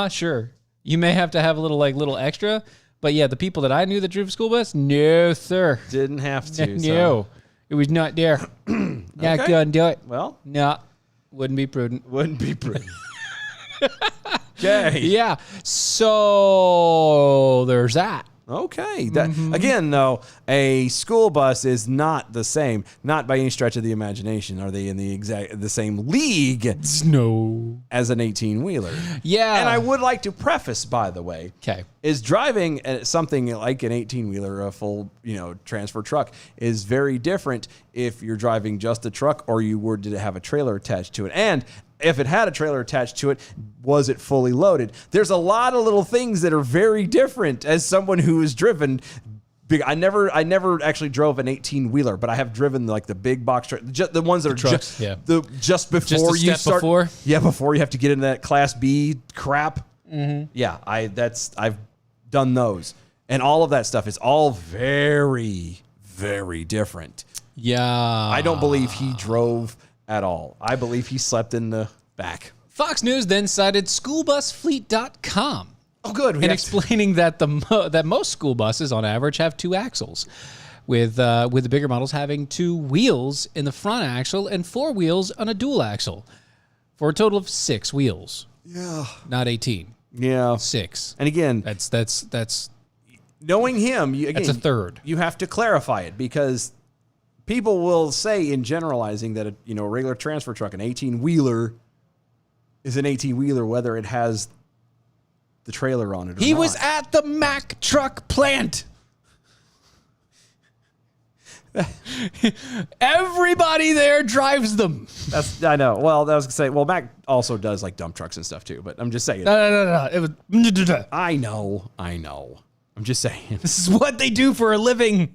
Sure. You may have to have a little extra, but yeah, the people that I knew that drove a school bus, no, sir, Didn't have to. no, it was not there. Not gonna do it. Well, No, wouldn't be prudent. wouldn't be pretty. Okay. Yeah. So there's that. Okay. That, again, though, a school bus is not the same. Not by any stretch of the imagination are they in the same league No. as an 18-wheeler. Yeah. And I would like to preface, by the way, Okay. is driving something like an 18-wheeler, a full, transfer truck, is very different if you're driving just a truck or you were to have a trailer attached to it. And if it had a trailer attached to it, was it fully loaded? There's a lot of little things that are very different as someone who has driven big. I never actually drove an 18-wheeler, but I have driven like the big box truck, the ones that are trucks, just before a you step start. before? Yeah, before you have to get into that Class B crap. Mm-hmm. Yeah, I've done those, and all of that stuff is all very, very different. Yeah. I don't believe he drove at all. I believe he slept in the back. Fox News then cited schoolbusfleet.com. Oh, good. And explaining that that most school buses on average have 2 axles, with the bigger models having 2 wheels in the front axle and 4 wheels on a dual axle, for a total of 6 wheels. Yeah. Not 18. Yeah. 6. And again, That's knowing him, that's a third. You have to clarify it because people will say in generalizing that a regular transfer truck, an 18-wheeler, is an 18-wheeler whether it has the trailer on it or not. He was at the Mack truck plant. Everybody there drives them. I know. Well, I was gonna say. Well, Mac also does like dump trucks and stuff too. But I'm just saying. No. It was. I know. I'm just saying. This is what they do for a living.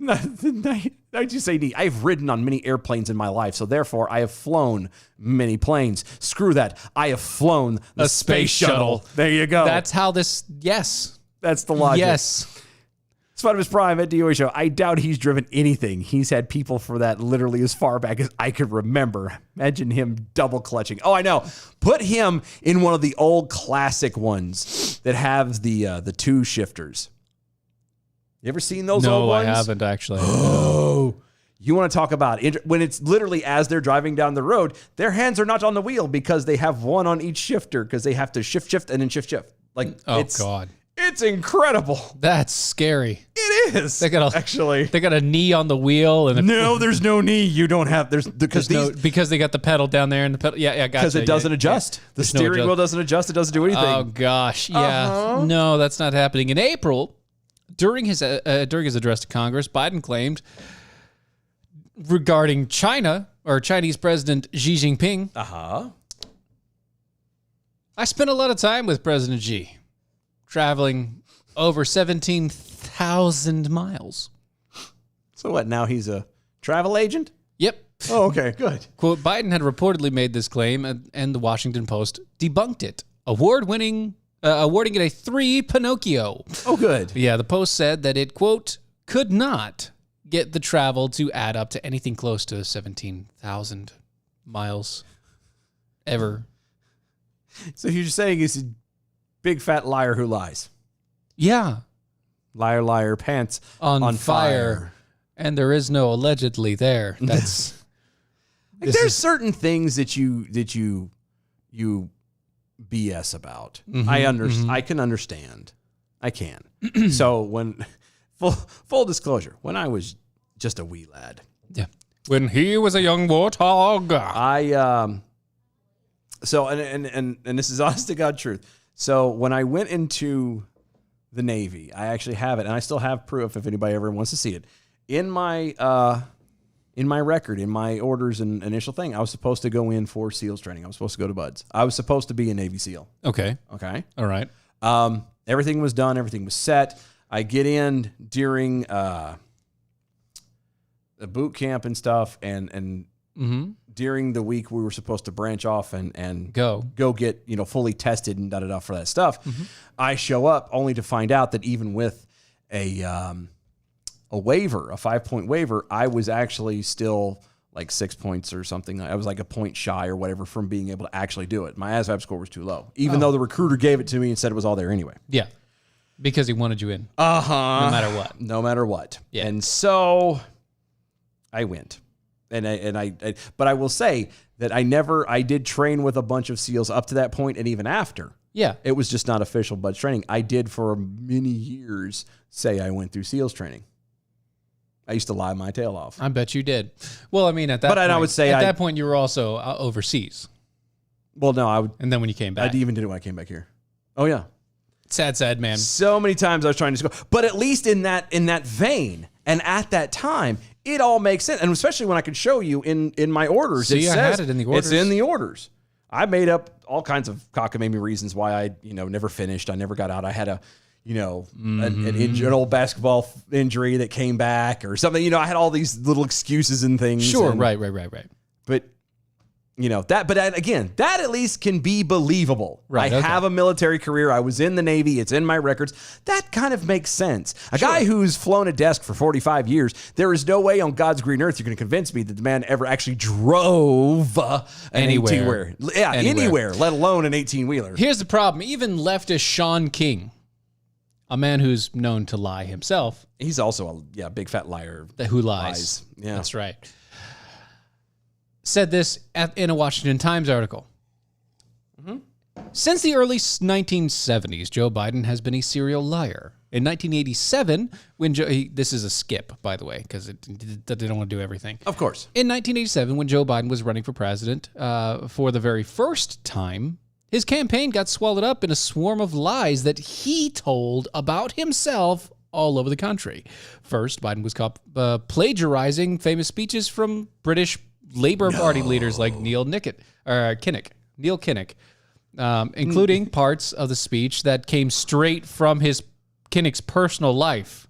I just say I've ridden on many airplanes in my life, so therefore I have flown many planes. Screw that. I have flown the space shuttle. There you go. That's how this. Yes. That's the logic. Yes. Spider-Man's Prime at DOA Show. I doubt he's driven anything. He's had people for that literally as far back as I could remember. Imagine him double clutching. Oh, I know. Put him in one of the old classic ones that have the 2 shifters. You ever seen those old ones? No, I haven't actually. Oh, you want to talk about when it's literally as they're driving down the road, their hands are not on the wheel because they have one on each shifter because they have to shift and then shift. Like, God. It's incredible. That's scary. It is. They got a knee on the wheel and no, there's no knee. You don't have because they got the pedal down there and the pedal. Yeah, gotcha. Because it doesn't adjust. The steering wheel doesn't adjust. It doesn't do anything. Oh gosh, yeah. No, that's not happening. In April, during his address to Congress, Biden claimed regarding China or Chinese President Xi Jinping. I spent a lot of time with President Xi, traveling over 17,000 miles. So what, now he's a travel agent? Yep. Oh, okay, good. Quote, Biden had reportedly made this claim, and the Washington Post debunked it, awarding it a 3 Pinocchio. Oh, good. Yeah, the Post said that it, quote, could not get the travel to add up to anything close to 17,000 miles ever. So you're saying he's a big fat liar who lies. Yeah. Liar, liar, pants on fire. And there is no allegedly there. That's there's certain things that you BS about. I can understand. I can. So when full disclosure, when I was just a wee lad. Yeah. When he was a young warthog. So and this is honest to God truth. So when I went into the Navy, I actually have it, and I still have proof if anybody ever wants to see it. In my record, in my orders and initial thing, I was supposed to go in for SEALs training. I was supposed to go to BUDS. I was supposed to be a Navy SEAL. Okay. All right. Everything was done. Everything was set. I get in during the boot camp and stuff, and during the week we were supposed to branch off and Go get, fully tested and da-da-da for that stuff. I show up only to find out that even with a waiver, a 5-point waiver, I was actually still like 6 points or something. I was like a point shy or whatever from being able to actually do it. My ASVAB score was too low, even though the recruiter gave it to me and said it was all there anyway. Yeah. Because he wanted you in. No matter what. No matter what. Yeah. And so I went. But I will say that I did train with a bunch of SEALs up to that point and even after. Yeah. It was just not official BUD/S training. I did for many years say I went through SEALs training. I used to lie my tail off. I bet you did. Well, I mean, at that point, I would say at that point you were also overseas. Well, no, I would. And then when you came back. I even did it when I came back here. Oh, yeah. Sad man. So many times I was trying to score. But at least in that vein and at that time, it all makes sense. And especially when I could show you in my orders. See, I had it in the orders. It's in the orders. I made up all kinds of cockamamie reasons why I, never finished. I never got out. I had an old basketball injury that came back or something. I had all these little excuses and things. Sure, and, right. But that at least can be believable. Right, I okay. have a military career. I was in the Navy. It's in my records. That kind of makes sense. A guy who's flown a desk for 45 years, there is no way on God's green earth you're going to convince me that the man ever actually drove an Anywhere. 18-wheeler. Yeah, anywhere, let alone an 18-wheeler. Here's the problem. Even leftist Sean King, a man who's known to lie himself. He's also a big fat liar. Who lies. Yeah. That's right. Said this in a Washington Times article. Since the early 1970s, Joe Biden has been a serial liar. In 1987, when this is a skip, by the way, because they don't want to do everything. Of course. In 1987, when Joe Biden was running for president for the very first time, his campaign got swallowed up in a swarm of lies that he told about himself all over the country. First, Biden was caught plagiarizing famous speeches from British Labour Party leaders like Neil Kinnock, including parts of the speech that came straight from Kinnock's personal life.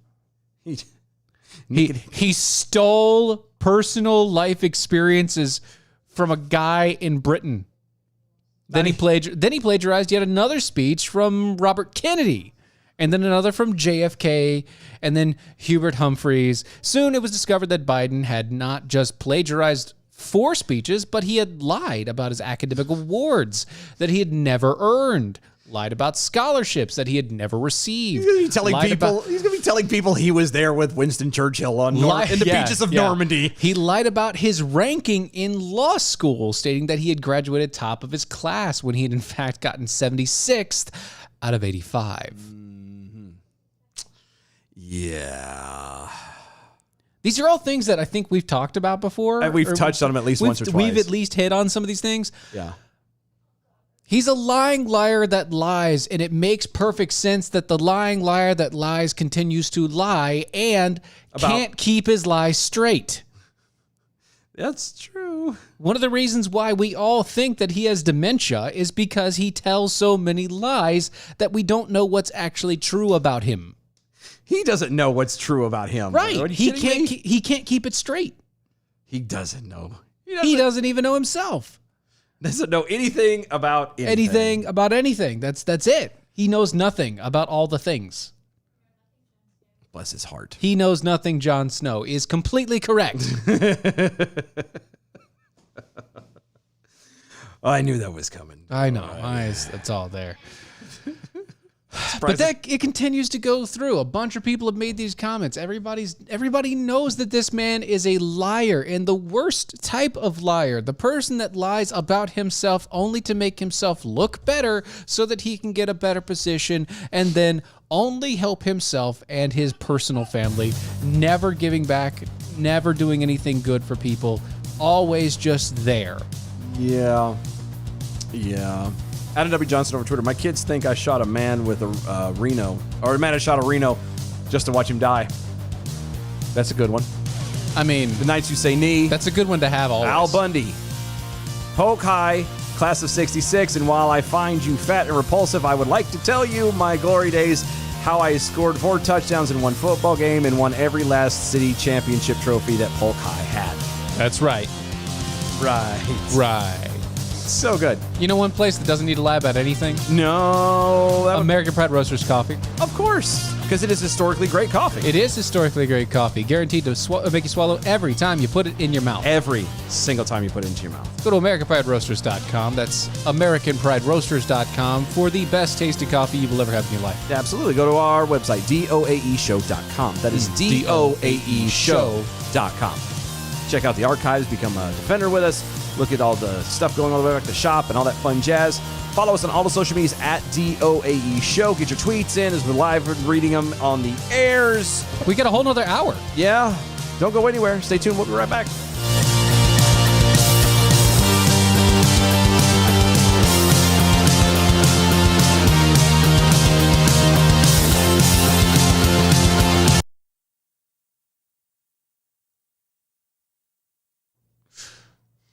He stole personal life experiences from a guy in Britain. Then he plagiarized yet another speech from Robert Kennedy, and then another from JFK, and then Hubert Humphreys. Soon it was discovered that Biden had not just plagiarized 4 speeches, but he had lied about his academic awards that he had never earned, lied about scholarships that he had never received. He's going to be telling people he was there with Winston Churchill in the beaches of Normandy. He lied about his ranking in law school, stating that he had graduated top of his class when he had in fact gotten 76th out of 85. Yeah. These are all things that I think we've talked about before. And we've touched on them at least once or twice. We've at least hit on some of these things. Yeah. He's a lying liar that lies, and it makes perfect sense that the lying liar that lies continues to lie and can't keep his lies straight. That's true. One of the reasons why we all think that he has dementia is because he tells so many lies that we don't know what's actually true about him. He doesn't know what's true about him. Right. He can't keep it straight. He doesn't know. He doesn't even know himself. Doesn't know anything about anything. Anything about anything. That's it. He knows nothing about all the things. Bless his heart. He knows nothing, Jon Snow is completely correct. I knew that was coming. I know. It's all there. But it continues to go through. A bunch of people have made these comments. Everybody knows that this man is a liar, and the worst type of liar, the person that lies about himself only to make himself look better so that he can get a better position and then only help himself and his personal family, never giving back, never doing anything good for people, always just there. Yeah. Adam W. Johnson over Twitter. My kids think I shot a man with a Reno, or a man I shot a Reno just to watch him die. That's a good one. I mean, The Nights You Say Knee. that's a good one to have always. Al Bundy. Polk High, class of 66. And while I find you fat and repulsive, I would like to tell you my glory days, how I scored 4 touchdowns in one football game and won every last city championship trophy that Polk High had. That's right. Right. So good. You know one place that doesn't need to lie about anything? No. American Pride Roasters Coffee. Of course. Because it is historically great coffee. It is historically great coffee, guaranteed to make you swallow every time you put it in your mouth. Every single time you put it into your mouth. Go to AmericanPrideRoasters.com. That's AmericanPrideRoasters.com for the best tasting coffee you will ever have in your life. Yeah, absolutely. Go to our website, doaeshow.com. That is doaeshow.com. Check out the archives, become a defender with us, look at all the stuff going all the way back to shop and all that fun jazz. Follow us on all the social medias at DOAE Show. Get your tweets in as we're live reading them on the airs. We got a whole nother hour. Yeah. Don't go anywhere. Stay tuned. We'll be right back.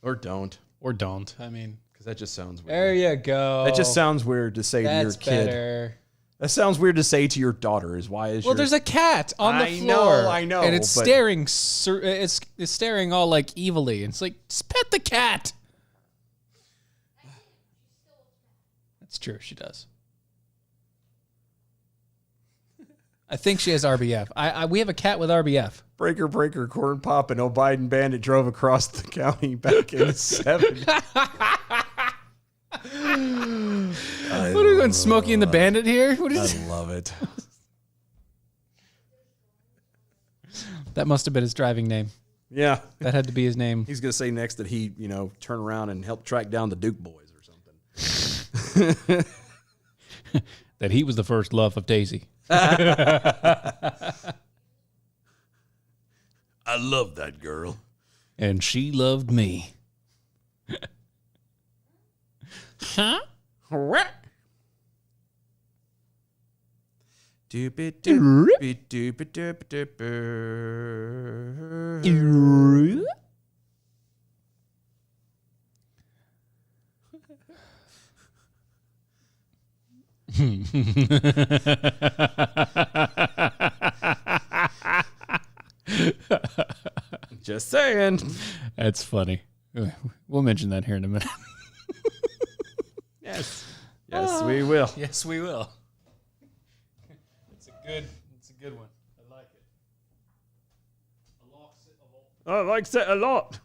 Or don't. Or don't. I mean, Because that just sounds weird. there you go. That just sounds weird to say to your That's kid. better. That sounds weird to say to your daughter. Is why is Well, your... there's a cat on the I floor. know, and it's but- staring. It's staring all like evilly. And it's like, just pet the cat. That's true. She does. I think she has RBF. We have a cat with RBF. Breaker, breaker, corn pop, and O'Biden bandit drove across the county back in the 70s. What are we going, Smokey and the Bandit here? What is I love it. that? Must have been his driving name. Yeah. That had to be his name. He's going to say next that he, turn around and help track down the Duke boys or something. That he was the first love of Daisy. I love that girl. And she loved me. Huh? Doopy doopy doopy doopy doopy. Just saying. That's funny. We'll mention that here in a minute. Yes. Yes, we will. Yes, we will. It's a good one. I like it. I like that a lot.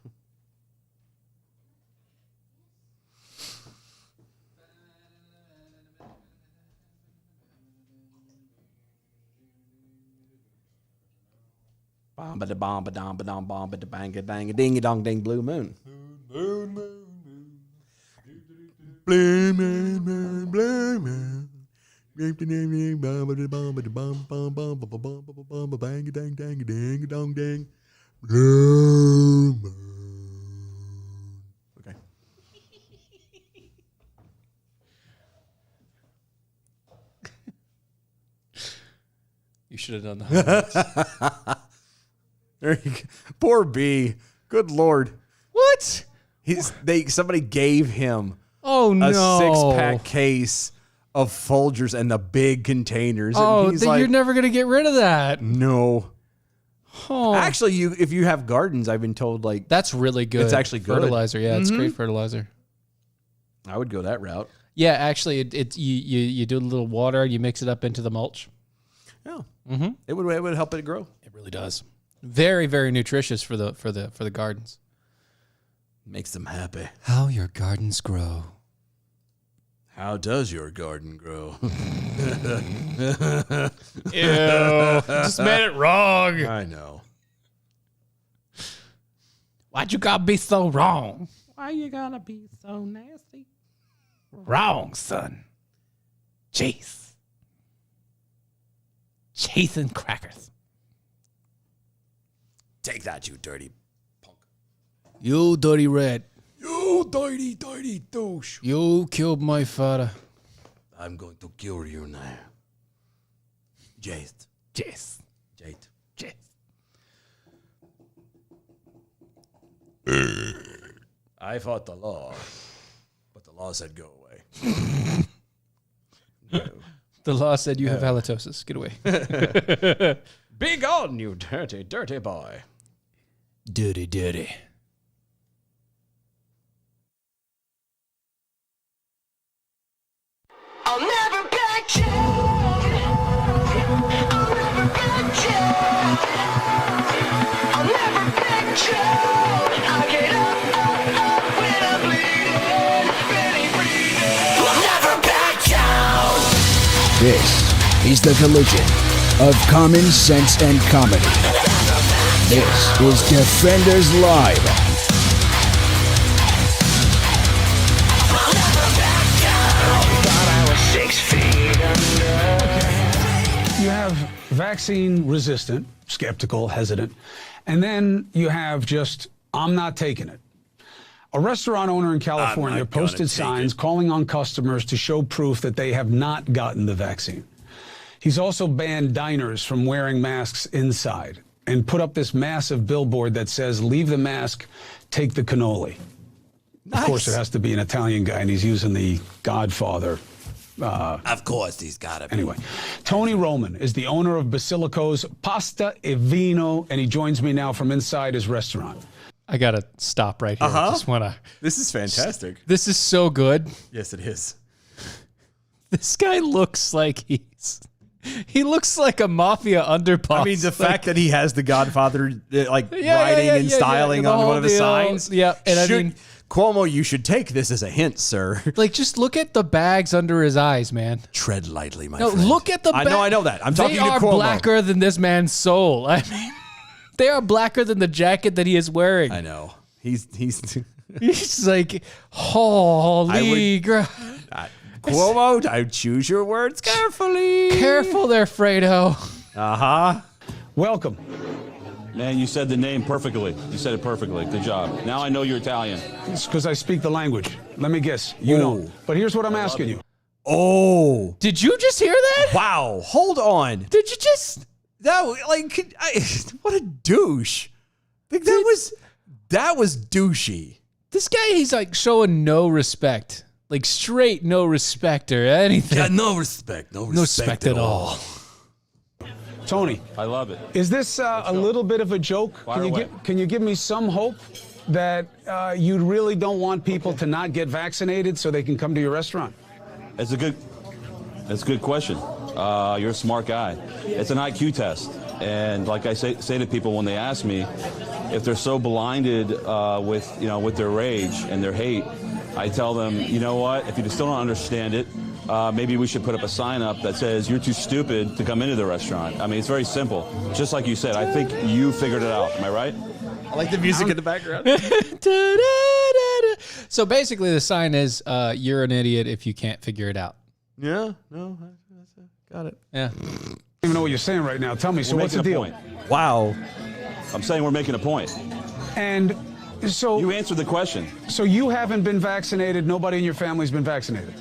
Bomb ba da bomb ba dom ba dom bomb ba da bang a dang a ding a dong ding blue moon. Blue moon. Blue moon, moon, blue moon. Bomb ba da bomb ba da bomb bomb bomb ba bomb ba bomb ba bang a dang dang a ding a dong ding. Blue moon. Okay. You should have done that. There you go. Poor B. Good Lord. What? Somebody gave him Oh, a no. 6-pack case of Folgers and the big containers. Oh, and he's then like, you're never going to get rid of that. no. Oh. Actually, if you have gardens, I've been told, like, That's really good. It's actually good. Fertilizer. Yeah, it's great fertilizer. I would go that route. Yeah, actually, you do a little water, you mix it up into the mulch. Yeah. Mm-hmm. It would help it grow. It really does. Very, very nutritious for the gardens. Makes them happy. How your gardens grow. How does your garden grow? Ew. Just made it wrong. I know. Why'd you gotta be so wrong? Why you gotta be so nasty? Wrong, son. Jeez. Chasing crackers. Take that, you dirty punk. You dirty rat. You dirty, dirty douche. You killed my father. I'm going to kill you now. Jade. Yes. Jade. Yes. I fought the law, but the law said go away. No. The law said you have halitosis. Get away. Be gone, you dirty, dirty boy. Dirty, dirty. I'll never back down. I'll never back down. I'll never back down. I get up when I'm bleeding, ready breathing. I'll never back down. This is the collision of common sense and comedy. This is Defenders Live. You have vaccine resistant, skeptical, hesitant, and then you have just, I'm not taking it. A restaurant owner in California posted signs calling on customers to show proof that they have not gotten the vaccine. He's also banned diners from wearing masks inside and put up this massive billboard that says, leave the mask, take the cannoli. Nice. Of course, it has to be an Italian guy, and he's using the Godfather. Of course, he's got it. Anyway, Tony Roman is the owner of Basilico's Pasta e Vino, and he joins me now from inside his restaurant. I gotta stop right here. I just wanna. This is fantastic. This is so good. Yes, it is. This guy looks like he looks like a mafia underboss. I mean, the fact that he has the Godfather writing and styling on one of the signs. Yeah, and I mean, Cuomo, you should take this as a hint, sir. Like, just look at the bags under his eyes, man. Tread lightly, my no, friend. Look at the bags. I know that. I'm talking to Cuomo. They are blacker than this man's soul. I mean, they are blacker than the jacket that he is wearing. I know. He's He's like, holy crap. Cuomo, I choose your words carefully. Careful there, Fredo. Uh-huh. Welcome. Man, you said the name perfectly. You said it perfectly. Good job. Now I know you're Italian. It's because I speak the language. Let me guess. You don't. But here's what I'm asking you. Oh. Did you just hear that? Wow. Hold on. Did you just... what a douche. Like, that was douchey. This guy, he's like showing no respect. Like straight no respect or anything. Yeah, no respect. No respect at all. Tony. I love it. Is this a little bit of a joke? Can you give me some hope that you really don't want people to not get vaccinated so they can come to your restaurant? That's a good question. You're a smart guy. It's an IQ test. And like I say to people when they ask me, if they're so blinded with their rage and their hate, I tell them, you know what, if you still don't understand it, maybe we should put up a sign up that says you're too stupid to come into the restaurant. I mean, it's very simple. Just like you said, I think you figured it out. Am I right? I like the music in the background. So basically the sign is, you're an idiot if you can't figure it out. Yeah, no, got it. Yeah. I don't even know what you're saying right now. Tell me, so We're what's the making a deal? point. Wow. I'm saying we're making a point. And so You answered the question. So you haven't been vaccinated, nobody in your family's been vaccinated?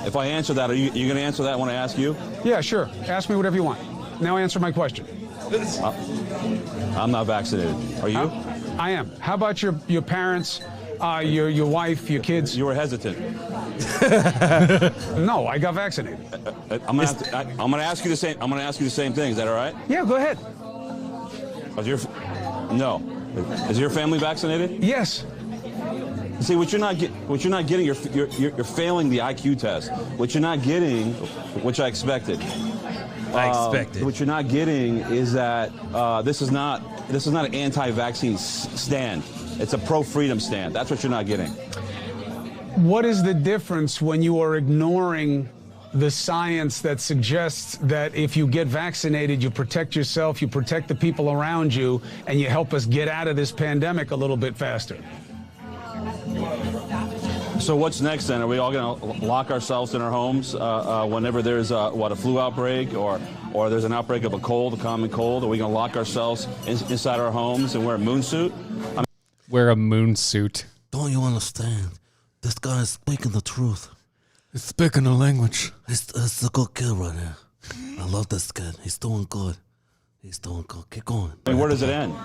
If I answer that, are you going to answer that when I ask you? Yeah, sure. Ask me whatever you want. Now answer my question. I'm not vaccinated. Are you? I am. How about your parents, your wife, your kids? You were hesitant. No, I got vaccinated. I'm going to ask you the same. I'm going to ask you the same thing. Is that all right? Yeah, go ahead. No. Is your family vaccinated? Yes. See, what you're not getting, you're failing the IQ test. What you're not getting, which I expected. What you're not getting is that this is not an anti-vaccine stand. It's a pro-freedom stand. That's what you're not getting. What is the difference when you are ignoring the science that suggests that if you get vaccinated, you protect yourself, you protect the people around you, and you help us get out of this pandemic a little bit faster? So what's next then? Are we all going to lock ourselves in our homes whenever there's a flu outbreak or there's an outbreak of a common cold? Are we going to lock ourselves inside our homes and wear a moon suit? Wear a moon suit. Don't you understand? This guy is speaking the truth. He's speaking a language. He's a good kid right here. I love this kid. He's doing good. He's doing good. Keep going. I mean, where does it end?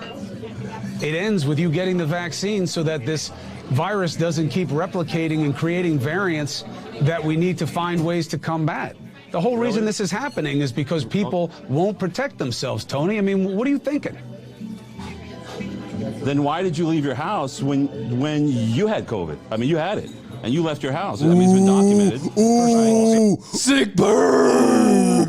It ends with you getting the vaccine so that this virus doesn't keep replicating and creating variants that we need to find ways to combat. The whole reason this is happening is because people won't protect themselves, Tony. I mean, what are you thinking? Then why did you leave your house when you had COVID? I mean, you had it. and you left your house. I mean, it's been documented. Ooh, sick burn.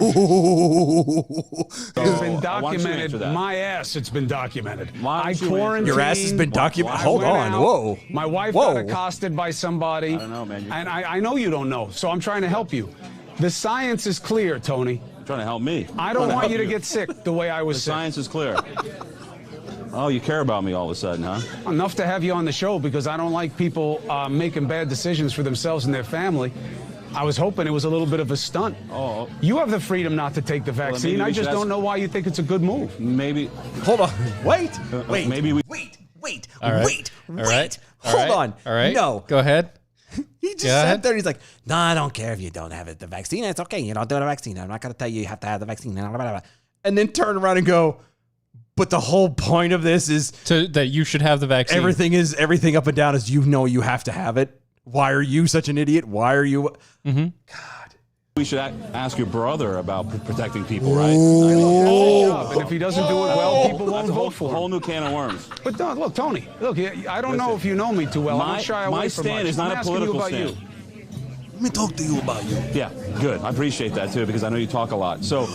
It's been documented. My ass, it's been documented. I quarantined. Your ass has been documented. Hold on. Whoa. My wife got accosted by somebody. I don't know, man. And I know you don't know, so I'm trying to help you. The science is clear, Tony. You're trying to help me. I don't want you to get sick the way I was The sick. science is clear. Oh, you care about me all of a sudden, huh? Enough to have you on the show because I don't like people making bad decisions for themselves and their family. I was hoping it was a little bit of a stunt. Oh. You have the freedom not to take the vaccine. I just don't know why you think it's a good move. Maybe. Hold on. Wait. Maybe we. Wait. All right. Wait. All right. Hold on. All right. No. Go ahead. He just sat there and he's like, no, I don't care if you don't have the vaccine. It's okay. You don't do the vaccine. I'm not going to tell you have to have the vaccine. And then turn around and go, but the whole point of this is that you should have the vaccine. Everything up and down is you have to have it. Why are you such an idiot? Why are you? Mm-hmm. God. We should ask your brother about protecting people, right? And if he doesn't do it well, people won't vote for him. Whole new can of worms. But no, look, Tony, look, I don't know if you know me too well. I'm not shy away my from stand much. is not I'm a asking you political about stand. you. Let me talk to you about you. Yeah, good. I appreciate that too because I know you talk a lot. So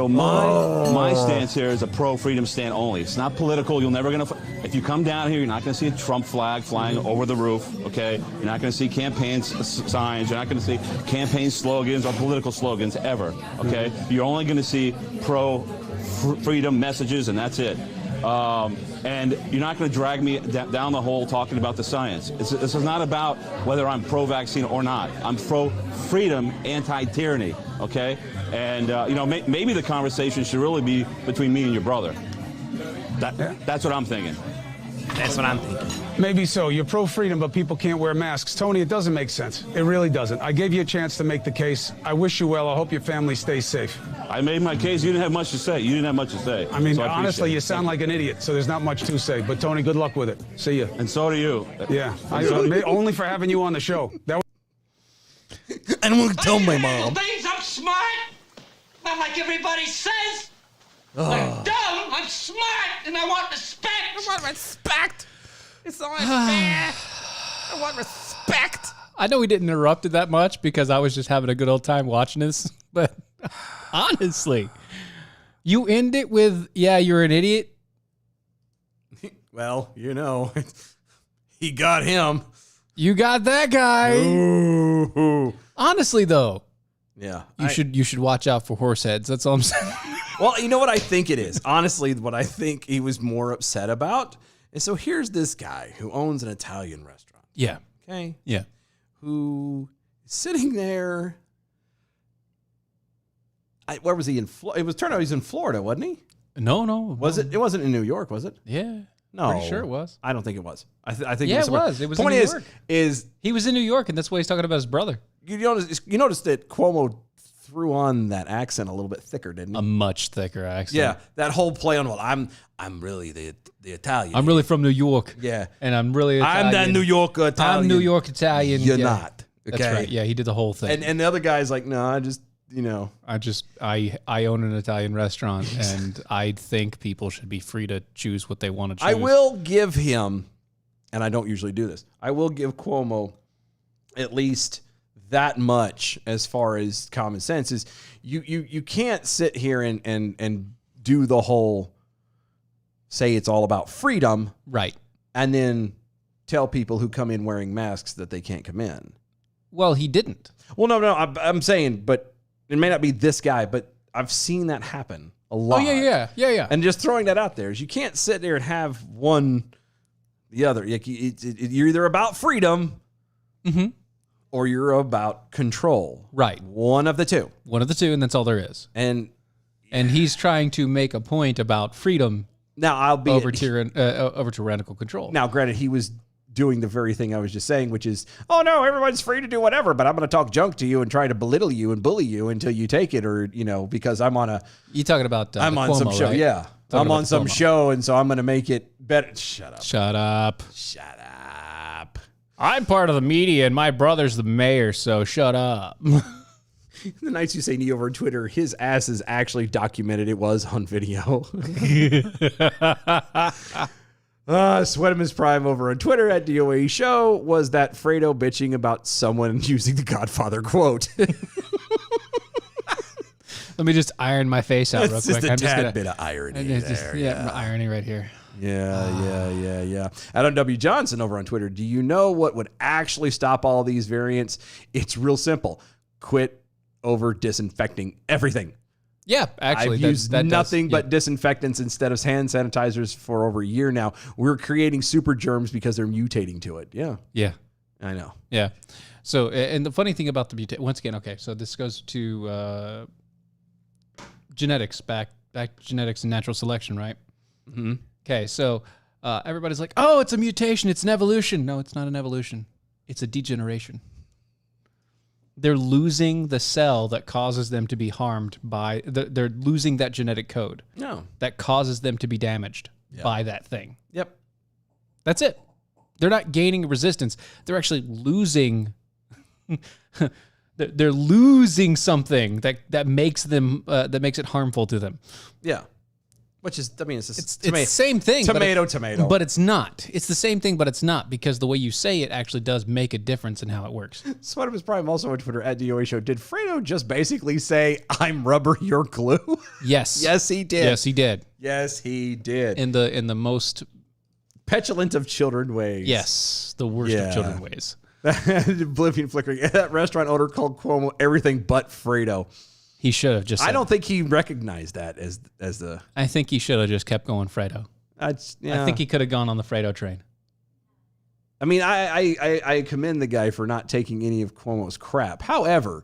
my stance here is a pro-freedom stand only. It's not political. You're never gonna. If you come down here, you're not gonna see a Trump flag flying over the roof. Okay, you're not gonna see campaign signs. You're not gonna see campaign slogans or political slogans ever. Okay, you're only gonna see pro-freedom messages, and that's it. And you're not going to drag me down the hole talking about the science. This is not about whether I'm pro-vaccine or not. I'm pro-freedom, anti-tyranny, okay? And, maybe the conversation should really be between me and your brother. That's what I'm thinking. That's what I'm thinking. Maybe so. You're pro-freedom, but people can't wear masks. Tony, it doesn't make sense. It really doesn't. I gave you a chance to make the case. I wish you well. I hope your family stays safe. I made my case. You didn't have much to say. I mean, so honestly, you sound like an idiot, so there's not much to say. But, Tony, good luck with it. See you. And so do you. Yeah. Only for having you on the show. And we'll tell my mom. Things I'm smart. Not like everybody says. I'm dumb. I'm smart, and I want respect. I want respect. It's only fair. I want respect. I know we didn't interrupt it that much because I was just having a good old time watching this, but honestly, you end it with, yeah, you're an idiot. Well, he got him. You got that guy. Ooh. Honestly, though, yeah, you should watch out for horse heads. That's all I'm saying. Well, you know what I think it is? Honestly, what I think he was more upset about is, so here's this guy who owns an Italian restaurant. Yeah. Okay. Yeah. Who is sitting there. Where was he in? It was turned out he's in Florida, wasn't he? No. Was it? It wasn't in New York, was it? Yeah. No. Pretty sure it was. I don't think it was. I think yeah, it was. It was. Point in New York. is he was in New York, and that's why he's talking about his brother. You noticed that Cuomo threw on that accent a little bit thicker, didn't he? A much thicker accent. Yeah, that whole play on, well, I'm really the Italian. I'm really from New York. Yeah, and I'm really Italian. I'm that New York Italian. I'm New York Italian. You're not. Okay, that's right. Yeah, he did the whole thing. And the other guy's like, no, I own an Italian restaurant, and I think people should be free to choose what they want to choose. I will give him, and I don't usually do this, I will give Cuomo at least that much as far as common sense is. You can't sit here and do the whole say it's all about freedom, right, and then tell people who come in wearing masks that they can't come in. Well, he didn't. Well, no, I'm saying, but it may not be this guy, but I've seen that happen a lot. Oh, yeah. And just throwing that out there is you can't sit there and have one, the other. You're either about freedom or you're about control. Right. One of the two. And that's all there is. And he's trying to make a point about freedom over tyrannical control. Now, granted, he was doing the very thing I was just saying, which is, oh no, everyone's free to do whatever, but I'm going to talk junk to you and try to belittle you and bully you until you take it, or because I'm on a. You talking about? I'm on Cuomo, some show, right? yeah. I'm on some show, and so I'm going to make it better. Shut up. Shut up. Shut up. I'm part of the media, and my brother's the mayor, so shut up. The nights you say knee over Twitter, his ass is actually documented. It was on video. Sweat him his prime over on Twitter at DOA Show was that Fredo bitching about someone using the Godfather quote. Let me just iron my face out real It's quick. just a I'm just tad gonna, bit of irony there. irony right here. Yeah. Adam W. Johnson over on Twitter. Do you know what would actually stop all these variants? It's real simple. Quit over disinfecting everything. Yeah, actually. I've used nothing but disinfectants instead of hand sanitizers for over a year now. We're creating super germs because they're mutating to it. Yeah. Yeah. I know. Yeah. So, and the funny thing about the mutation, once again, okay, so this goes to genetics, back to genetics and natural selection, right? Mm-hmm. Okay, so everybody's like, oh, it's a mutation, it's an evolution. No, it's not an evolution. It's a degeneration. They're losing the cell that causes them to be harmed by, they're losing that genetic code. No. That causes them to be damaged by that thing. Yep. That's it. They're not gaining resistance. They're actually losing. They're losing something that makes them that makes it harmful to them. Yeah. Which is, I mean, it's the same thing. Tomato. But it's not. It's the same thing, but it's not, because the way you say it actually does make a difference in how it works. Sweat of his prime also on Twitter at DOA Show. Did Fredo just basically say, I'm rubber, you're glue? Yes. Yes, he did. Yes, he did. Yes, he did. In the most petulant of children ways. Yes, the worst of children ways. Blooming Flickering. That restaurant owner called Cuomo everything but Fredo. He should have just said, I don't think he recognized that as the... I think he should have just kept going Fredo. I think he could have gone on the Fredo train. I mean, I commend the guy for not taking any of Cuomo's crap. However,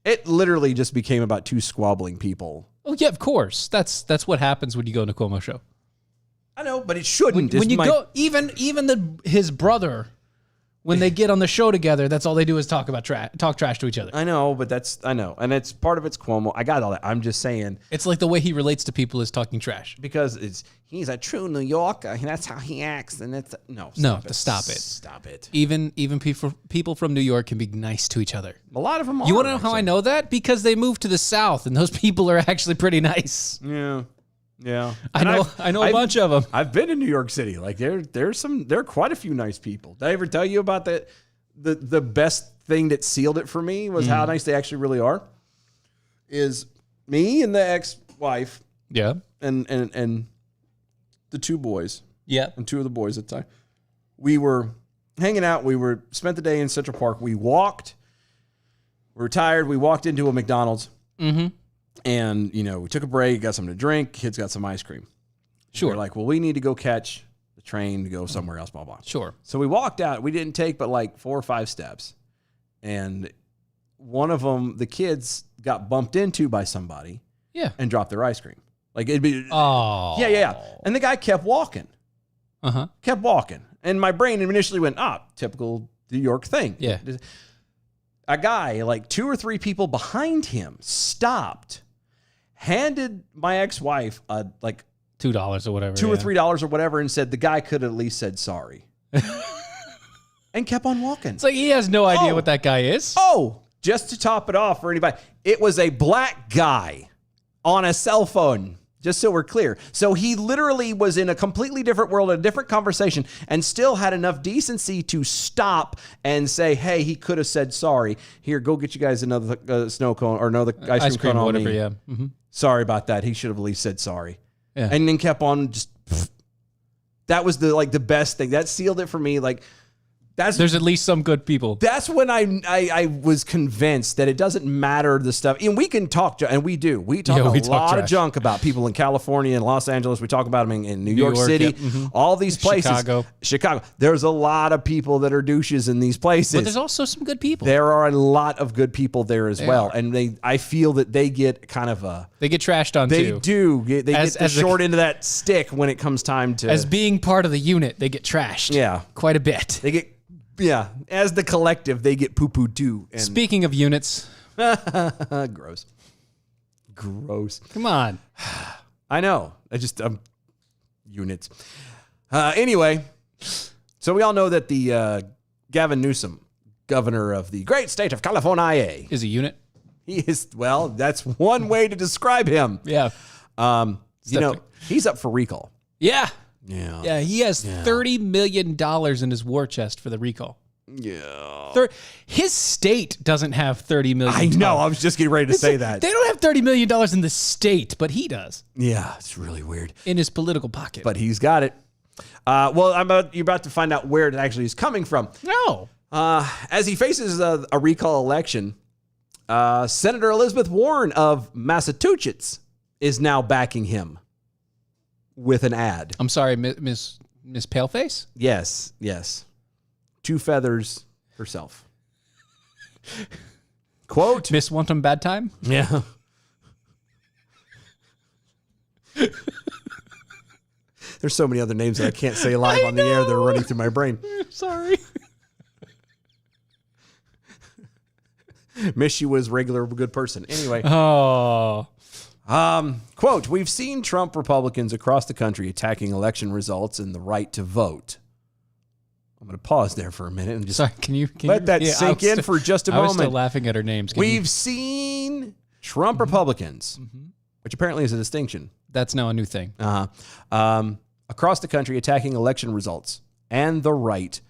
it literally just became about two squabbling people. Oh, yeah, of course. That's what happens when you go to Cuomo show. I know, but it shouldn't. When you go, even his brother, when they get on the show together, that's all they do is talk trash to each other. I know, but I know. And it's part of it's Cuomo. I got all that. I'm just saying. It's like the way he relates to people is talking trash. Because he's a true New Yorker, and that's how he acts. And it's stop it. Stop it. Even people from New York can be nice to each other. A lot of them are. You want to know how I know that? Because they moved to the South, and those people are actually pretty nice. Yeah. Yeah, I know a bunch of them. I've been in New York City. Like there are quite a few nice people. Did I ever tell you about that? The best thing that sealed it for me was how nice they actually really are. Is me and the ex-wife. Yeah. And the two boys. Yeah. And two of the boys at the time. We were hanging out. We spent the day in Central Park. We walked. We were tired. We walked into a McDonald's. Mm-hmm. And, we took a break, got something to drink, kids got some ice cream. Sure. We're like, well, we need to go catch the train to go somewhere else, blah, blah. Sure. So we walked out. We didn't take but like 4 or 5 steps. And one of them, the kids got bumped into by somebody. Yeah. And dropped their ice cream. Like it'd be. Oh. Yeah. And the guy kept walking. Uh-huh. Kept walking. And my brain initially went, typical New York thing. Yeah. A guy, like 2 or 3 people behind him, stopped, handed my ex-wife like $2 or whatever, $2 or $3 or whatever, and said the guy could have at least said sorry, and kept on walking. It's like he has no idea what that guy is. Oh, just to top it off for anybody, it was a black guy on a cell phone. Just so we're clear. So he literally was in a completely different world, a different conversation, and still had enough decency to stop and say, hey, he could have said sorry. Here, go get you guys another snow cone or another ice cream cone on whatever, me. yeah. Mm-hmm. Sorry about that. He should have at least said sorry. Yeah. And then kept on just... That was the best thing. That sealed it for me. Like... There's at least some good people. That's when I was convinced that it doesn't matter the stuff. And we can talk, and we do. We talk a lot of junk about people in California and Los Angeles. We talk about them in New York City, all these places. Chicago. There's a lot of people that are douches in these places. But there's also some good people. There are a lot of good people there as well. And I feel that they get kind of they get trashed on too. They do. They get the short end of that stick when it comes time to... As being part of the unit, they get trashed. Yeah. Quite a bit. They get... Yeah, as the collective, they get poo-poo too. And speaking of units. Gross. Come on. I know. Units. Anyway, so we all know that the Gavin Newsom, governor of the great state of California, is a unit. He is, well, that's one way to describe him. Yeah. He's up for recall. Yeah. Yeah, he has $30 million in his war chest for the recall. Yeah. His state doesn't have $30 million. I know. I was just getting ready to say that. They don't have $30 million in the state, but he does. Yeah, it's really weird. In his political pocket. But he's got it. Well, you're about to find out where it actually is coming from. No. As he faces a recall election, Senator Elizabeth Warren of Massachusetts is now backing him with an ad. I'm sorry, Miss Paleface? Yes. Two feathers herself. Quote. Miss Wantum Bad Time? Yeah. There's so many other names that I can't say live on the air that are running through my brain. Sorry. Miss you was regular good person. Anyway. Oh. Quote, we've seen Trump Republicans across the country attacking election results and the right to vote. I'm going to pause there for a minute and just can you let that sink in for just a moment. I was still laughing at her names. We've seen Trump Republicans, which apparently is a distinction. That's now a new thing. Across the country attacking election results and the right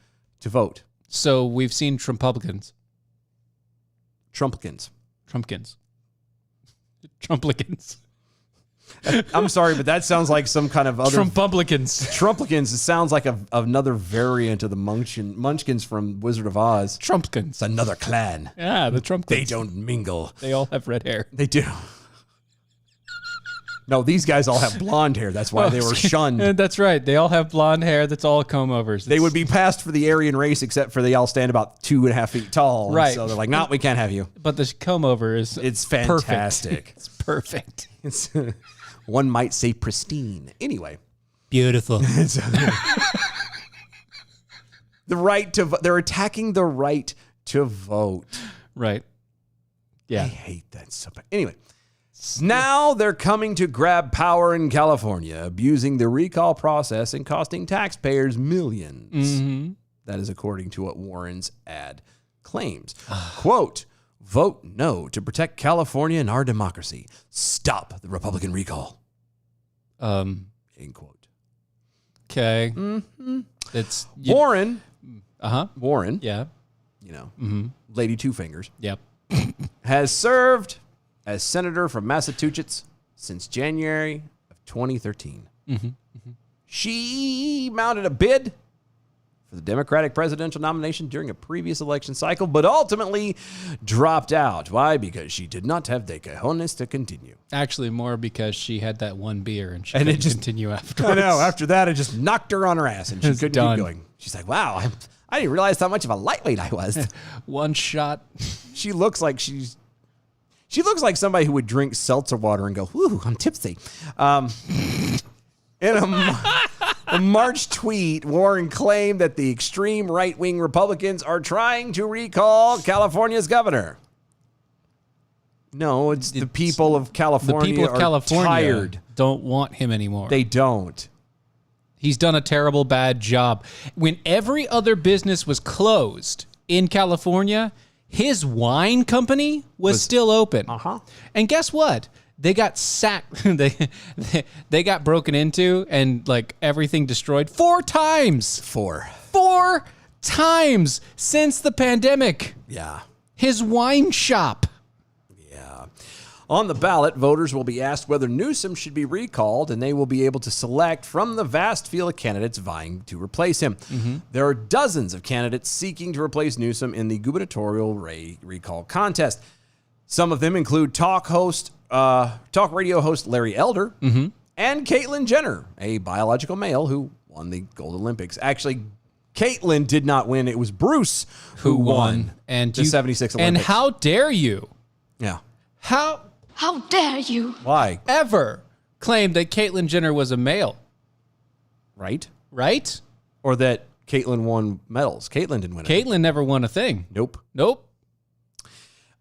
to vote. So we've seen Trumplicans. Trumplicans. I'm sorry, but that sounds like some kind of other... Trumplicans. It sounds like another variant of the Munchkins from Wizard of Oz. Trumpkins. It's another clan. Yeah, the Trumpkins. They don't mingle. They all have red hair. They do. No, these guys all have blonde hair. That's why they were shunned. That's right. They all have blonde hair. That's all comb-overs. They would be passed for the Aryan race, except for they all stand about 2.5 feet tall. Right. So they're like, no, we can't have you. But the comb-over is It's fantastic. It's perfect. It's one might say pristine. Anyway. Beautiful. The right to vote. They're attacking the right to vote. Right. Yeah. I hate that so bad. Anyway. Now they're coming to grab power in California, abusing the recall process and costing taxpayers millions. Mm-hmm. That is according to what Warren's ad claims. Quote, vote no to protect California and our democracy. Stop the Republican recall. End quote. Okay. Mm-hmm. It's Warren. Warren. Yeah. You know, Lady Two Fingers. Yep. Has served as senator from Massachusetts since January of 2013. She mounted a bid for the Democratic presidential nomination during a previous election cycle, but ultimately dropped out. Why? Because she did not have the cojones to continue. Actually, more because she had that one beer and she couldn't continue afterwards. I know. After that, it just knocked her on her ass and she couldn't done. keep going. She's like, wow, I didn't realize how much of a lightweight I was. One shot. She looks like She looks like somebody who would drink seltzer water and go, whoo, I'm tipsy. In a March tweet, Warren claimed that the extreme right-wing Republicans are trying to recall California's governor. No, it's the people of California. The people of California tired. Don't want him anymore. They don't. He's done a terrible, bad job. When every other business was closed in California, his wine company was still open. And guess what? They got sacked. they got broken into and like everything destroyed 4 times. 4 times since the pandemic. Yeah. His wine shop. Yeah. On the ballot, voters will be asked whether Newsom should be recalled, and they will be able to select from the vast field of candidates vying to replace him. There are dozens of candidates seeking to replace Newsom in the gubernatorial recall contest. Some of them include talk radio host Larry Elder and Caitlyn Jenner, a biological male who won the Gold Olympics. Actually, Caitlyn did not win. It was Bruce who won and the 76 Olympics. And how dare you? Yeah. How dare you? Why? Ever claim that Caitlyn Jenner was a male. Right? Or that Caitlyn won medals. Caitlyn didn't win it. Caitlyn never won a thing. Nope.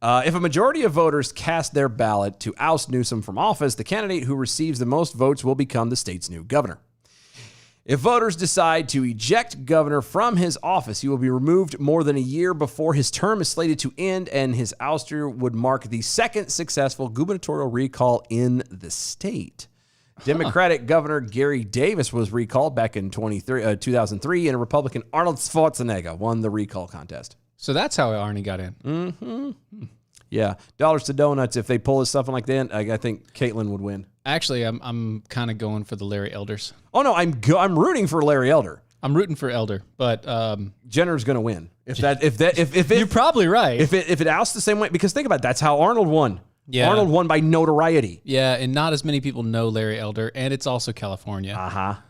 If a majority of voters cast their ballot to oust Newsom from office, the candidate who receives the most votes will become the state's new governor. If voters decide to eject governor from his office, he will be removed more than a year before his term is slated to end, and his ouster would mark the second successful gubernatorial recall in the state. Democratic Governor Gary Davis was recalled back in 2003, and Republican Arnold Schwarzenegger won the recall contest. So that's how Arnie got in. Mm-hmm. Yeah, dollars to donuts. If they pull this stuff like that, I think Caitlyn would win. Actually, I'm kind of going for the Larry Elders. Oh no, I'm rooting for Larry Elder. I'm rooting for Elder, but Jenner's going to win. If it, you're probably right. If it ousts the same way, because think about it, that's how Arnold won. Yeah. Arnold won by notoriety. Yeah, and not as many people know Larry Elder, and it's also California.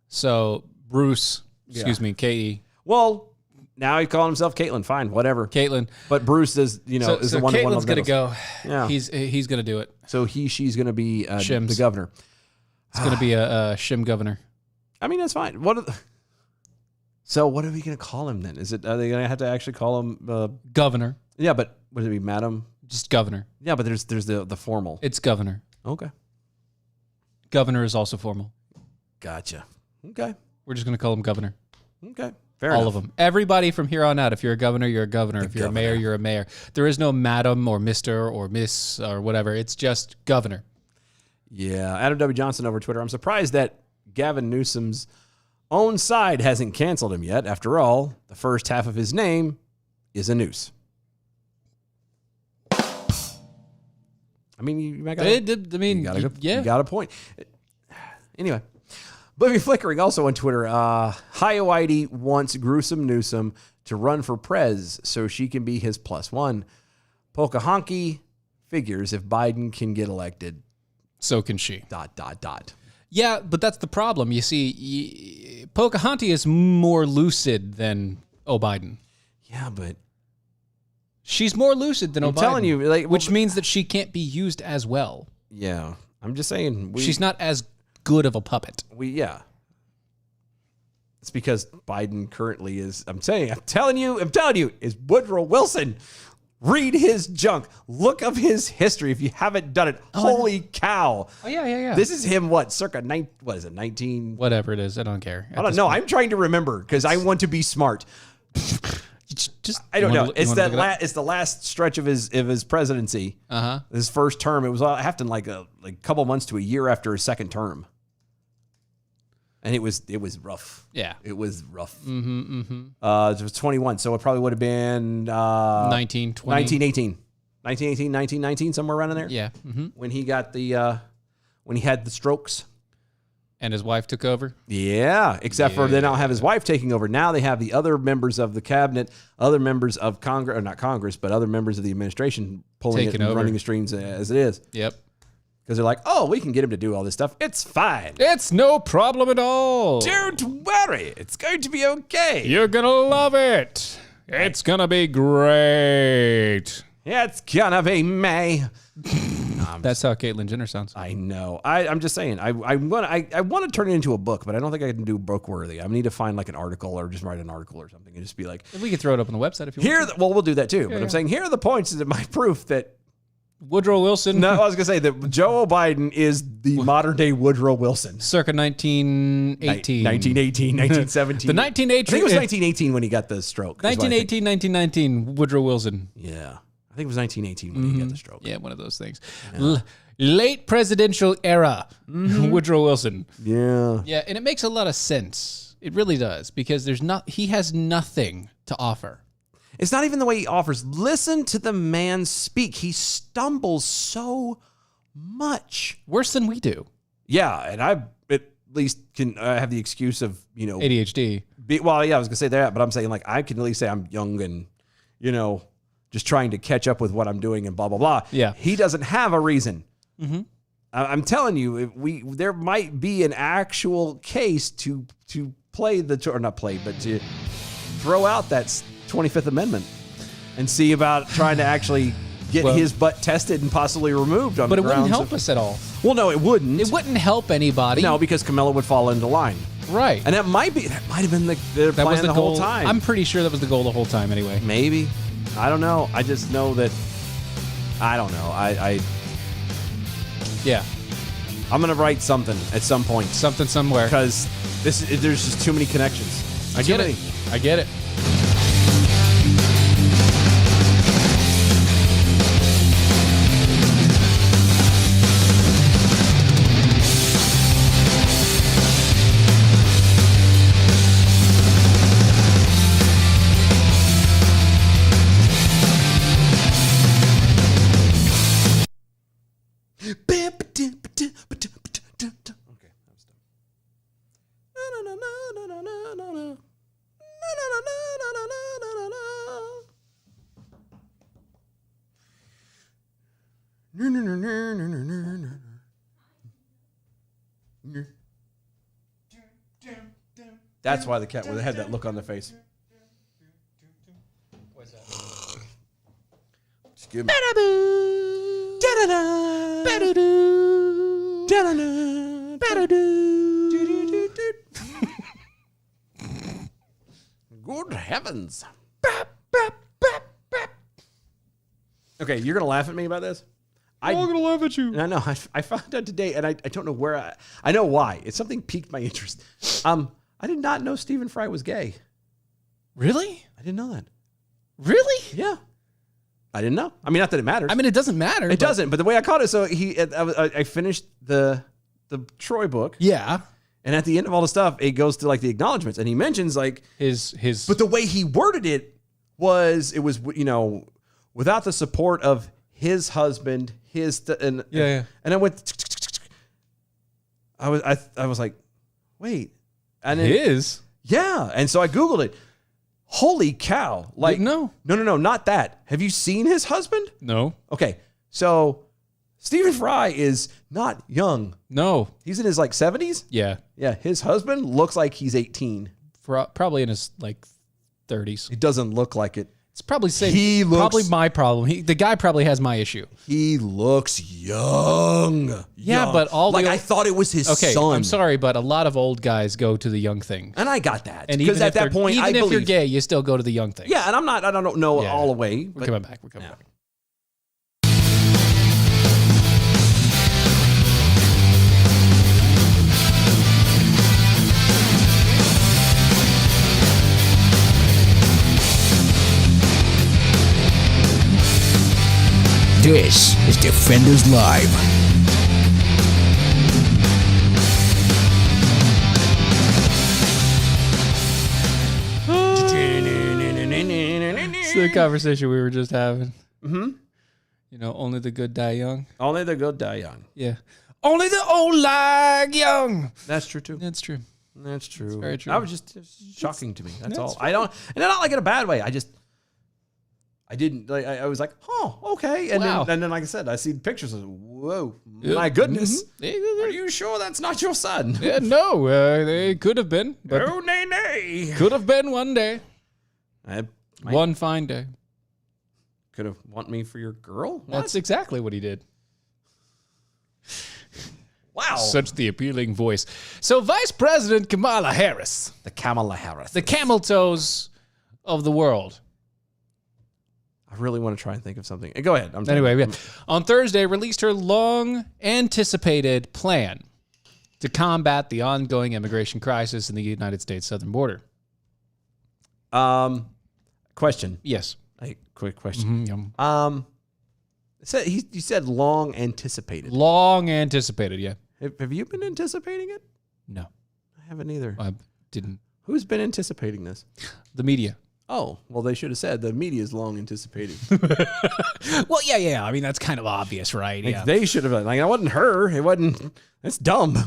So Bruce, excuse me, K.E. Well, now he's calling himself Caitlyn. Fine, whatever. Caitlyn. But Bruce is, is the one that won. Caitlyn's going to go. Yeah. He's going to do it. So she's going to be the governor. It's going to be a shim governor. I mean, that's fine. So what are we going to call him then? Are they going to have to actually call him governor? Yeah, but would it be madam? Just governor. Yeah, but there's the formal. It's governor. Okay. Governor is also formal. Gotcha. Okay. We're just going to call him governor. Okay. Fair All enough. of them. Everybody from here on out. If you're a governor, you're a governor. If you're a mayor, you're a mayor. There is no madam or Mr. or Miss or whatever. It's just governor. Yeah. Adam W. Johnson over Twitter. I'm surprised that Gavin Newsom's own side hasn't canceled him yet. After all, the first half of his name is a noose. I mean, you got a point. Anyway, Blooming Flickering also on Twitter. Whitey wants Gruesome Newsom to run for prez so she can be his +1. Pocahontas figures if Biden can get elected. So can she. ... Yeah, but that's the problem. You see, Pocahontas is more lucid than Biden. Yeah, but she's more lucid than I'm Biden. telling you, which means that she can't be used as well. Yeah, I'm just saying she's not as good of a puppet. It's because Biden currently is. I'm telling you, is Woodrow Wilson. Read his junk. Look up his history if you haven't done it. Holy cow. Oh, yeah. This is him, circa 19? Whatever it is. I don't care. I don't know. I'm trying to remember because I want to be smart. I don't know. It's the last stretch of his presidency. His first term. It was happened like a couple months to a year after his second term. And it was rough. Yeah. It was rough. Mm-hmm. It was 21, so it probably would have been 19, 20. 1919, somewhere around in there. Yeah. Mm-hmm. When he got when he had the strokes. And his wife took over? Yeah, except for they don't have his wife taking over. Now they have the other members of the cabinet, other members of Congress, or not Congress, but other members of the administration pulling it and running the strings as it is. Yep. Because they're like, we can get him to do all this stuff. It's fine. It's no problem at all. Don't worry. It's going to be okay. You're going to love it. It's going to be great. It's going to be May. That's how Caitlyn Jenner sounds. I know. I'm just saying. I want to turn it into a book, but I don't think I can do book worthy. I need to find an article or just write an article or something and just be like. We can throw it up on the website if you want. We'll do that too. But I'm saying here are the points that my proof that Woodrow Wilson. No, I was going to say that Joe Biden is the modern day Woodrow Wilson. Circa 1918. 1918, 1917. The 1918. I think it was 1918 when he got the stroke. 1918, 1919, Woodrow Wilson. Yeah. I think it was 1918 when he got the stroke. Yeah, one of those things. Yeah. Late presidential era, Woodrow Wilson. Yeah. Yeah, and it makes a lot of sense. It really does, because he has nothing to offer. It's not even the way he offers. Listen to the man speak. He stumbles so much. Worse than we do. Yeah, and I at least can have the excuse of, ADHD. I was going to say that, but I'm saying I can at least say I'm young and, just trying to catch up with what I'm doing and blah, blah, blah. Yeah. He doesn't have a reason. Mm-hmm. I'm telling you, there might be an actual case to play not play, but to throw out that 25th Amendment and see about trying to actually get his butt tested and possibly removed on the grounds. But it wouldn't help us at all. Well, no, it wouldn't. It wouldn't help anybody. No, because Camilla would fall into line. Right. And that might have been their plan the whole time. I'm pretty sure that was the goal the whole time anyway. Maybe. I don't know. I just know that. I don't know. Yeah. I'm going to write something at some point. Something somewhere. Because there's just too many connections. I get it. That's why the cat had that look on their face. What's that? Just give me. Good heavens. Okay, you're going to laugh at me about this? I'm going to laugh at you. I know. I found out today, and I don't know where. I know why. It's something piqued my interest. I did not know Stephen Fry was gay. Really? I didn't know that. Really? Yeah. I didn't know. I mean, not that it matters. I mean, it doesn't matter. It doesn't. But the way I caught it, so I finished the Troy book. Yeah. And at the end of all the stuff, it goes to like the acknowledgments, and he mentions like his. But the way he worded it was without the support of his husband, and I went. I was like, wait, and yeah, and so I Googled it. Holy cow! Like no, not that. Have you seen his husband? No. Okay, so Stephen Fry is not young. No, he's in his like 70s. Yeah. His husband looks like he's 18. Probably in his like 30s. He doesn't look like it. It's probably probably my problem. The guy probably has my issue. He looks young. Yeah, but I thought it was his son. I'm sorry, but a lot of old guys go to the young thing. And I got that. And because at that point, even if you're gay, you still go to the young thing. Yeah, and I don't know all the way. We're coming back. Back. This is Defenders Live. It's the conversation we were just having. Mm-hmm. Only the good die young. Only the good die young. Yeah. Only the old lie young. That's true too. That's true. That's true. That's very true. That was just shocking to me. That's all. I don't, and not like in a bad way. I didn't like. I was like, oh, okay. And then, like I said, I see pictures of, whoa, my goodness. Mm-hmm. Are you sure that's not your son? Yeah, no, they could have been. But oh, nay. Could have been one day. One fine day. Could have want me for your girl? What? That's exactly what he did. Wow. Such the appealing voice. So Vice President Kamala Harris. The Kamala Harris. The Kamal-toes of the world. I really want to try and think of something. Go ahead. On Thursday, released her long-anticipated plan to combat the ongoing immigration crisis in the United States southern border. Question. Yes. A quick question. You said long anticipated. Long anticipated, yeah. Have you been anticipating it? No. I haven't either. I didn't. Who's been anticipating this? The media. Oh, well, they should have said the media is long anticipated. Well, yeah. I mean, that's kind of obvious, right? Like, they should have been. Like, it wasn't her. It wasn't. That's dumb.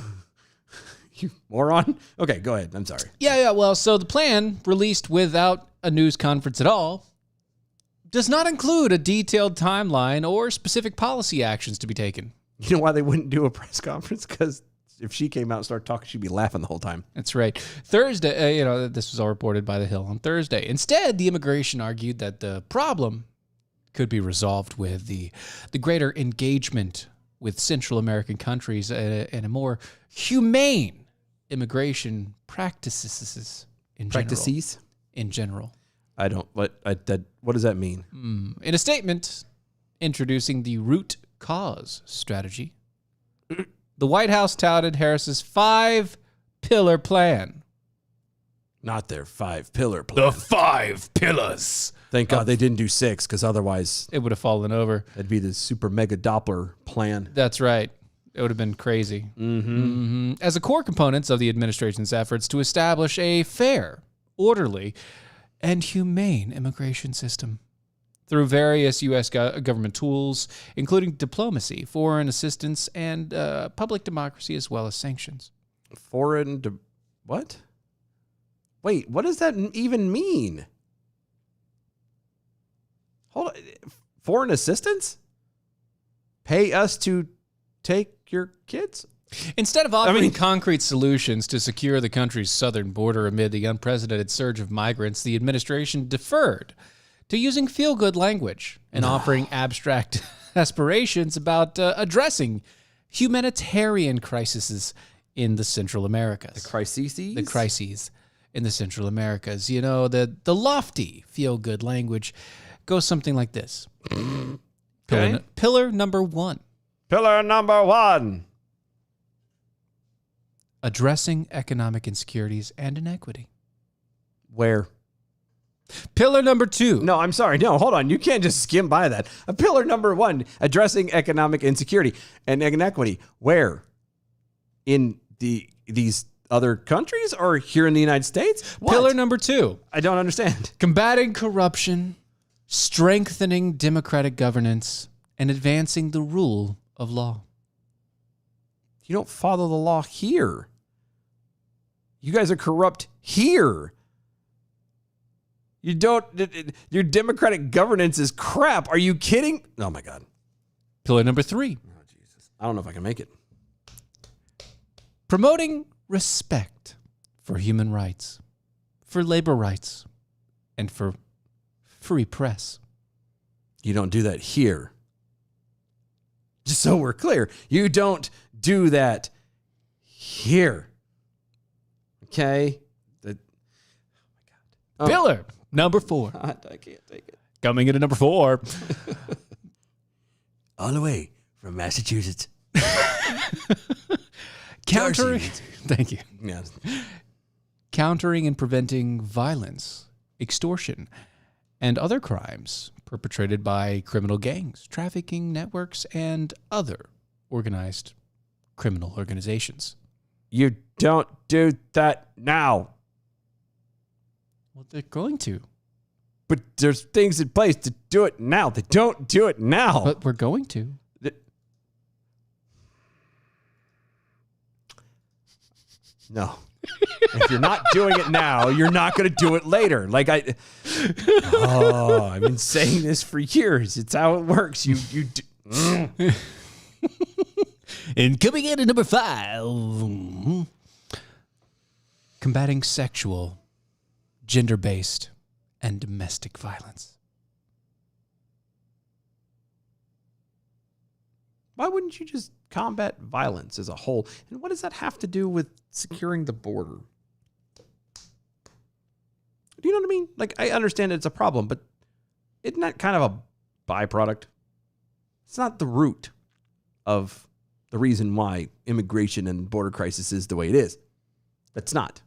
You moron. Okay, go ahead. I'm sorry. Yeah. Well, so the plan, released without a news conference at all, does not include a detailed timeline or specific policy actions to be taken. You know why they wouldn't do a press conference? Because if she came out and started talking, she'd be laughing the whole time. That's right. Thursday, this was all reported by The Hill on Thursday. Instead, the immigration argued that the problem could be resolved with the greater engagement with Central American countries and a more humane immigration practices in general. Practices? In general. I don't. What does that mean? In a statement introducing the root cause strategy, the White House touted Harris's 5-pillar plan. Not their 5-pillar plan. The 5 pillars. Thank God they didn't do 6, because otherwise it would have fallen over. That'd be the super mega Doppler plan. That's right. It would have been crazy. As a core components of the administration's efforts to establish a fair, orderly, and humane immigration system through various U.S. government tools, including diplomacy, foreign assistance, and public democracy, as well as sanctions. What? Wait, what does that even mean? Hold on. Foreign assistance? pay us to take your kids? Instead of offering concrete solutions to secure the country's southern border amid the unprecedented surge of migrants, the administration deferred to using feel-good language and offering abstract aspirations about addressing humanitarian crises in the Central Americas. The crises? The crises in the Central Americas. You know, the lofty feel-good language goes something like this. Okay. Pillar number 1. Pillar number 1. Addressing economic insecurities and inequity. Where? Pillar number 2. No, I'm sorry. No, hold on. You can't just skim by that. Pillar number 1, addressing economic insecurity and inequity. Where? In these other countries or here in the United States? What? Pillar number 2. I don't understand. Combating corruption, strengthening democratic governance, and advancing the rule of law. You don't follow the law here. You guys are corrupt here. You don't, your democratic governance is crap. Are you kidding? Oh my God. Pillar number 3. Oh, Jesus. I don't know if I can make it. Promoting respect for human rights, for labor rights, and for free press. You don't do that here. Just so we're clear, you don't do that here. Okay? Pillar number 4. I can't take it. Coming in at number 4. All the way from Massachusetts. Countering. Thank you. Yeah. Countering and preventing violence, extortion, and other crimes perpetrated by criminal gangs, trafficking networks, and other organized criminal organizations. You don't do that now. Well, they're going to. But there's things in place to do it now. They don't do it now. But we're going to. No. If you're not doing it now, you're not going to do it later. I've been saying this for years. It's how it works. You do. And coming in at number 5, combating sexual, gender-based, and domestic violence. Why wouldn't you just combat violence as a whole? And what does that have to do with securing the border? Do you know what I mean? I understand it's a problem, but isn't that kind of a byproduct? It's not the root of the reason why immigration and border crisis is the way it is. That's not.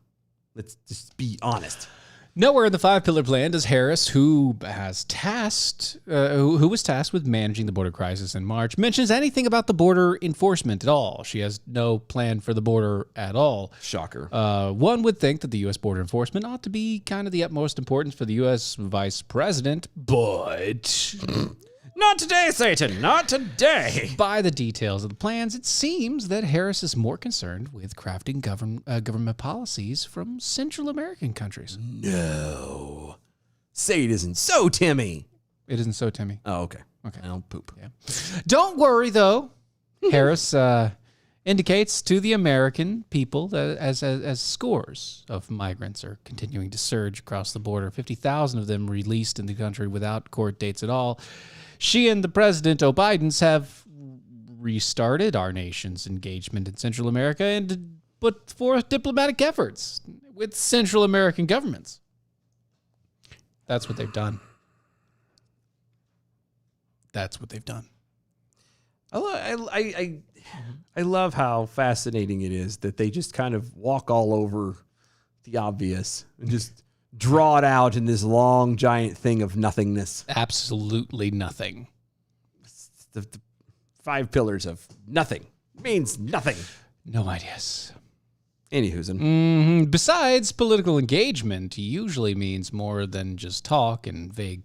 Let's just be honest. Nowhere in the 5-pillar plan does Harris, who was tasked with managing the border crisis in March, mentions anything about the border enforcement at all. She has no plan for the border at all. Shocker. One would think that the U.S. border enforcement ought to be kind of the utmost importance for the U.S. vice president, but not today, Satan. Not today. By the details of the plans, it seems that Harris is more concerned with crafting government policies from Central American countries. No. Say it isn't so, Timmy. It isn't so, Timmy. Oh, okay. Okay. I'll poop. Yeah. Don't worry, though. Harris indicates to the American people that as scores of migrants are continuing to surge across the border, 50,000 of them released in the country without court dates at all. She and the President, Bidens, have restarted our nation's engagement in Central America and put forth diplomatic efforts with Central American governments. That's what they've done. That's what they've done. I love how fascinating it is that they just kind of walk all over the obvious and just draw it out in this long, giant thing of nothingness. Absolutely nothing. The 5 pillars of nothing means nothing. No ideas. Anywho's. Besides, political engagement usually means more than just talk and vague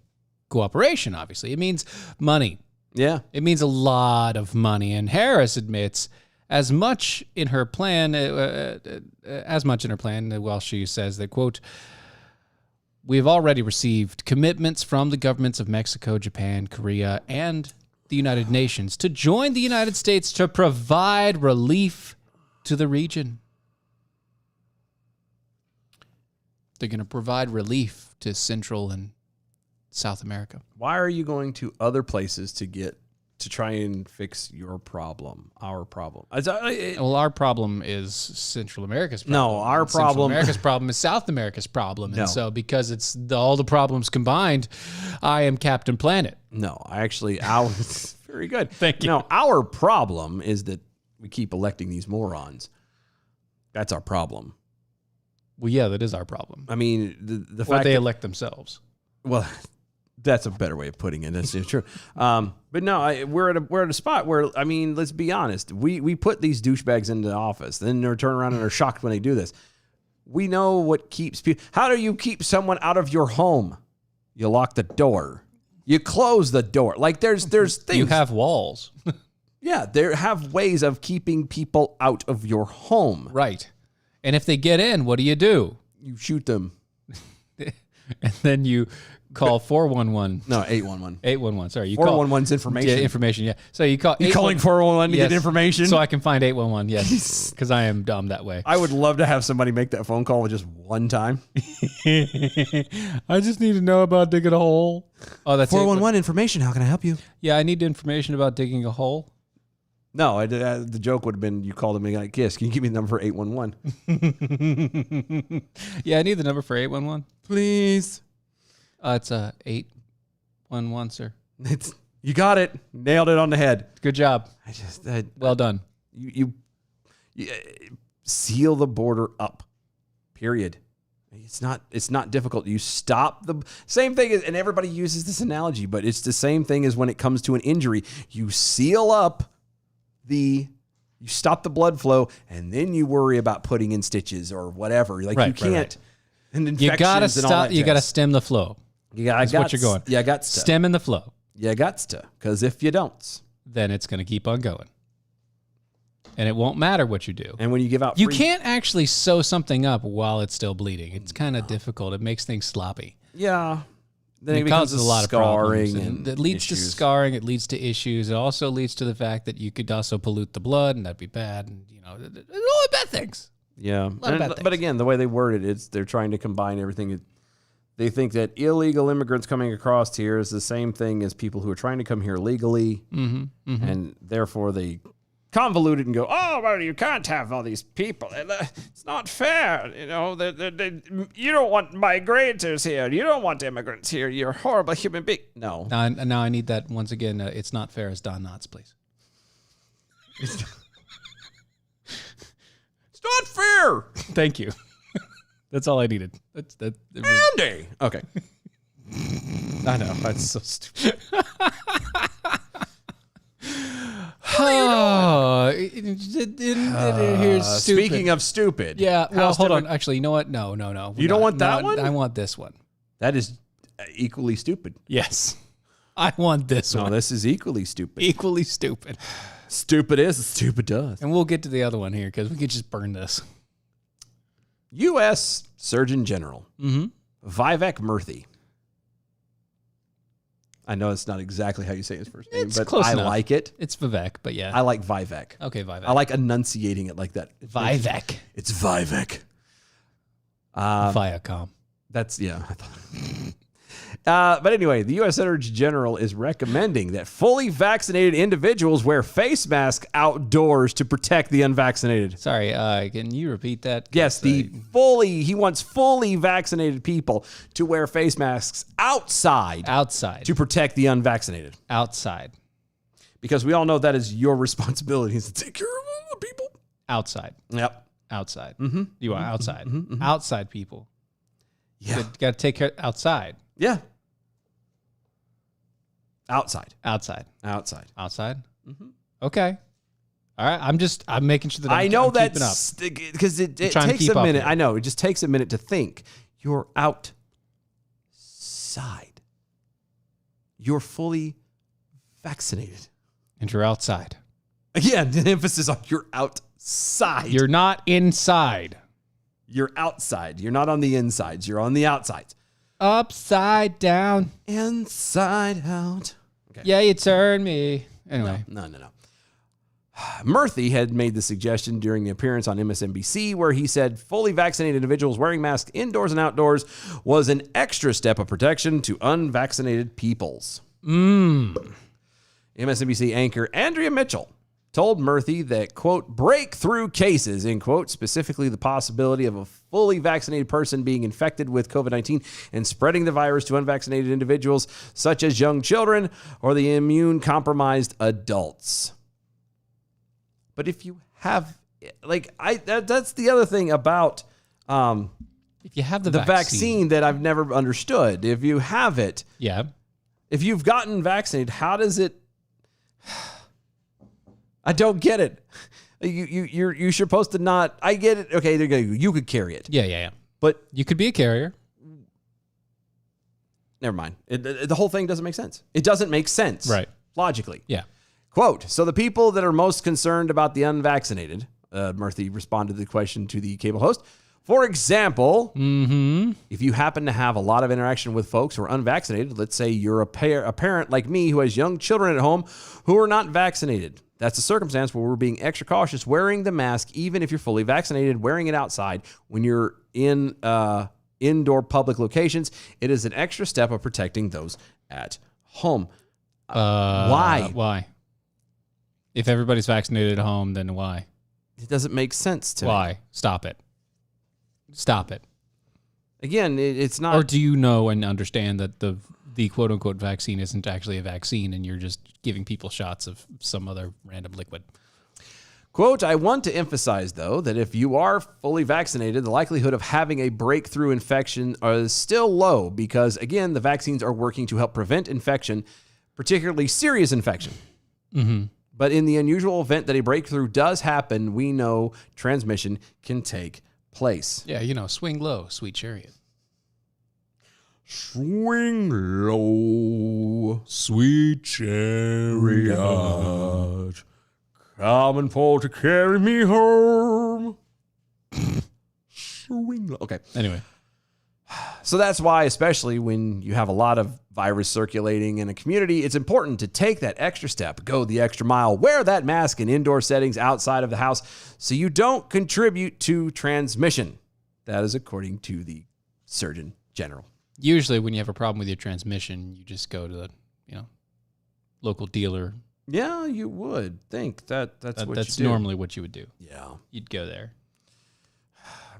cooperation, obviously. It means money. Yeah. It means a lot of money. And Harris admits as much in her plan, while she says that, quote, "We have already received commitments from the governments of Mexico, Japan, Korea, and the United Nations to join the United States to provide relief to the region. They're going to provide relief to Central and South America. Why are you going to other places to try and fix your problem, our problem? Well, our problem is Central America's problem. No, our Central problem. America's problem is South America's problem. And No. so because it's all the problems combined, I am Captain Planet. No, very good. Thank you. No, our problem is that we keep electing these morons. That's our problem. Well, yeah, that is our problem. I mean, the Or fact they that, elect themselves. Well, that's a better way of putting it. That's true. But no, we're at a spot where, I mean, let's be honest. We put these douchebags into office, then they turn around and are shocked when they do this. We know what keeps people. How do you keep someone out of your home? You lock the door. You close the door. Like there's things. You have walls. Yeah, there have ways of keeping people out of your home. Right. And if they get in, what do? You shoot them. And then you call 411. No, 811. 811. Sorry, you 411's information. Yeah, information. Yeah. So you call. You calling 411 to get information? So I can find 811. Yes, because I am dumb that way. I would love to have somebody make that phone call with just one time. I just need to know about digging a hole. Oh, that's 411 information. How can I help you? Yeah, I need information about digging a hole. No, the joke would have been you called him and like, yes, can you give me the number for 811? Yeah, I need the number for 811. Please. It's 811, sir. You got it. Nailed it on the head. Good job. Well done. You seal the border up. Period. It's not difficult. You stop the same thing, and everybody uses this analogy, but it's the same thing as when it comes to an injury. You seal up you stop the blood flow, and then you worry about putting in stitches or whatever. Like you can't. Right. And You gotta infections and all stop. that You gotta jazz. stem the flow. That's what you're going. Yeah, I got to. Stemming the flow. You got to, because if you don't, then it's going to keep on going. And it won't matter what you do. And when you give out You free- can't actually sew something up while it's still bleeding. It's kind of difficult. It makes things sloppy. Yeah. Then It causes a lot of scarring problems. and it leads to issues. scarring. It leads to issues. It also leads to the fact that you could also pollute the blood, and that'd be bad. And all the bad things. Yeah. lot of bad But things. again, the way they word it, they're trying to combine everything. They think that illegal immigrants coming across here is the same thing as people who are trying to come here legally. And therefore they convolute it and go, oh, well, you can't have all these people. It's not fair. You don't want migrators here. You don't want immigrants here. You're a horrible human being. No. Now I need that once again. It's not fair as Don Knotts, please. It's not fair. Thank you. That's all I needed. Andy. Okay. I know. That's so stupid. Here's stupid. Speaking of stupid. Yeah, well, how's hold on. demo- Actually, you know what? No. You don't want that No, one? I want this one. That is equally stupid. Yes. I want this No, one. this is equally stupid. Equally stupid. Stupid is, stupid does. And we'll get to the other one here because we could just burn this. U.S. Surgeon General Vivek Murthy. I know it's not exactly how you say his first name, It's but close I enough. like it. It's Vivek, but yeah. I like Vivek. Okay, Vivek. I like enunciating it like that. Vivek. It's Vivek. Viacom. That's, yeah. I thought. But anyway, the U.S. Surgeon General is recommending that fully vaccinated individuals wear face masks outdoors to protect the unvaccinated. Sorry, can you repeat that? Yes, he wants fully vaccinated people to wear face masks outside to protect the unvaccinated. Outside. Because we all know that is your responsibility is to take care of the people. Outside. Yep. Outside. Mm-hmm. You want outside. Outside people. Yeah. Got to take care outside. Yeah. Outside. Outside. Outside. Outside. Okay. All right. I'm making sure that I know keeping up. that's because it I'm trying to takes keep a up minute. here. I know it just takes a minute to think. You're outside. You're fully vaccinated. And you're outside. Again, the emphasis on you're outside. You're not inside. You're outside. You're not on the insides. You're on the outsides. Upside down. Inside out. Yeah, you turned me. Anyway. No. Murthy had made the suggestion during the appearance on MSNBC where he said fully vaccinated individuals wearing masks indoors and outdoors was an extra step of protection to unvaccinated peoples. MSNBC anchor Andrea Mitchell told Murthy that, quote, breakthrough cases, end quote, specifically the possibility of a fully vaccinated person being infected with COVID-19 and spreading the virus to unvaccinated individuals, such as young children or the immune-compromised adults. But if you have, that's the other thing about if you have the vaccine that I've never understood. If you have it, yeah. If you've gotten vaccinated, how does it? I don't get it. You're supposed to not. I get it. Okay, there you go. You could carry it. Yeah. But you could be a carrier. Never mind. The whole thing doesn't make sense. It doesn't make sense. Right. Logically. Yeah. Quote, so the people that are most concerned about the unvaccinated, Murthy responded to the question to the cable host. For example, if you happen to have a lot of interaction with folks who are unvaccinated, let's say you're a parent like me who has young children at home who are not vaccinated. That's a circumstance where we're being extra cautious wearing the mask, even if you're fully vaccinated, wearing it outside when you're in indoor public locations. It is an extra step of protecting those at home. Why? Why? If everybody's vaccinated at home, then why? It doesn't make sense to me. Why? Stop it. Again, it's not. Or do you know and understand that the quote unquote vaccine isn't actually a vaccine and you're just giving people shots of some other random liquid? Quote, I want to emphasize, though, that if you are fully vaccinated, the likelihood of having a breakthrough infection is still low because, again, the vaccines are working to help prevent infection, particularly serious infection. But in the unusual event that a breakthrough does happen, we know transmission can take place. Yeah, swing low, sweet chariot. Swing low, sweet chariot, come and pull to carry me home. Swing low. Okay. Anyway. So that's why, especially when you have a lot of virus circulating in a community, it's important to take that extra step, go the extra mile, wear that mask in indoor settings outside of the house so you don't contribute to transmission. That is according to the Surgeon General. Usually when you have a problem with your transmission, you just go to the, local dealer. Yeah, you would think that's what you do. That's normally what you would do. Yeah. You'd go there.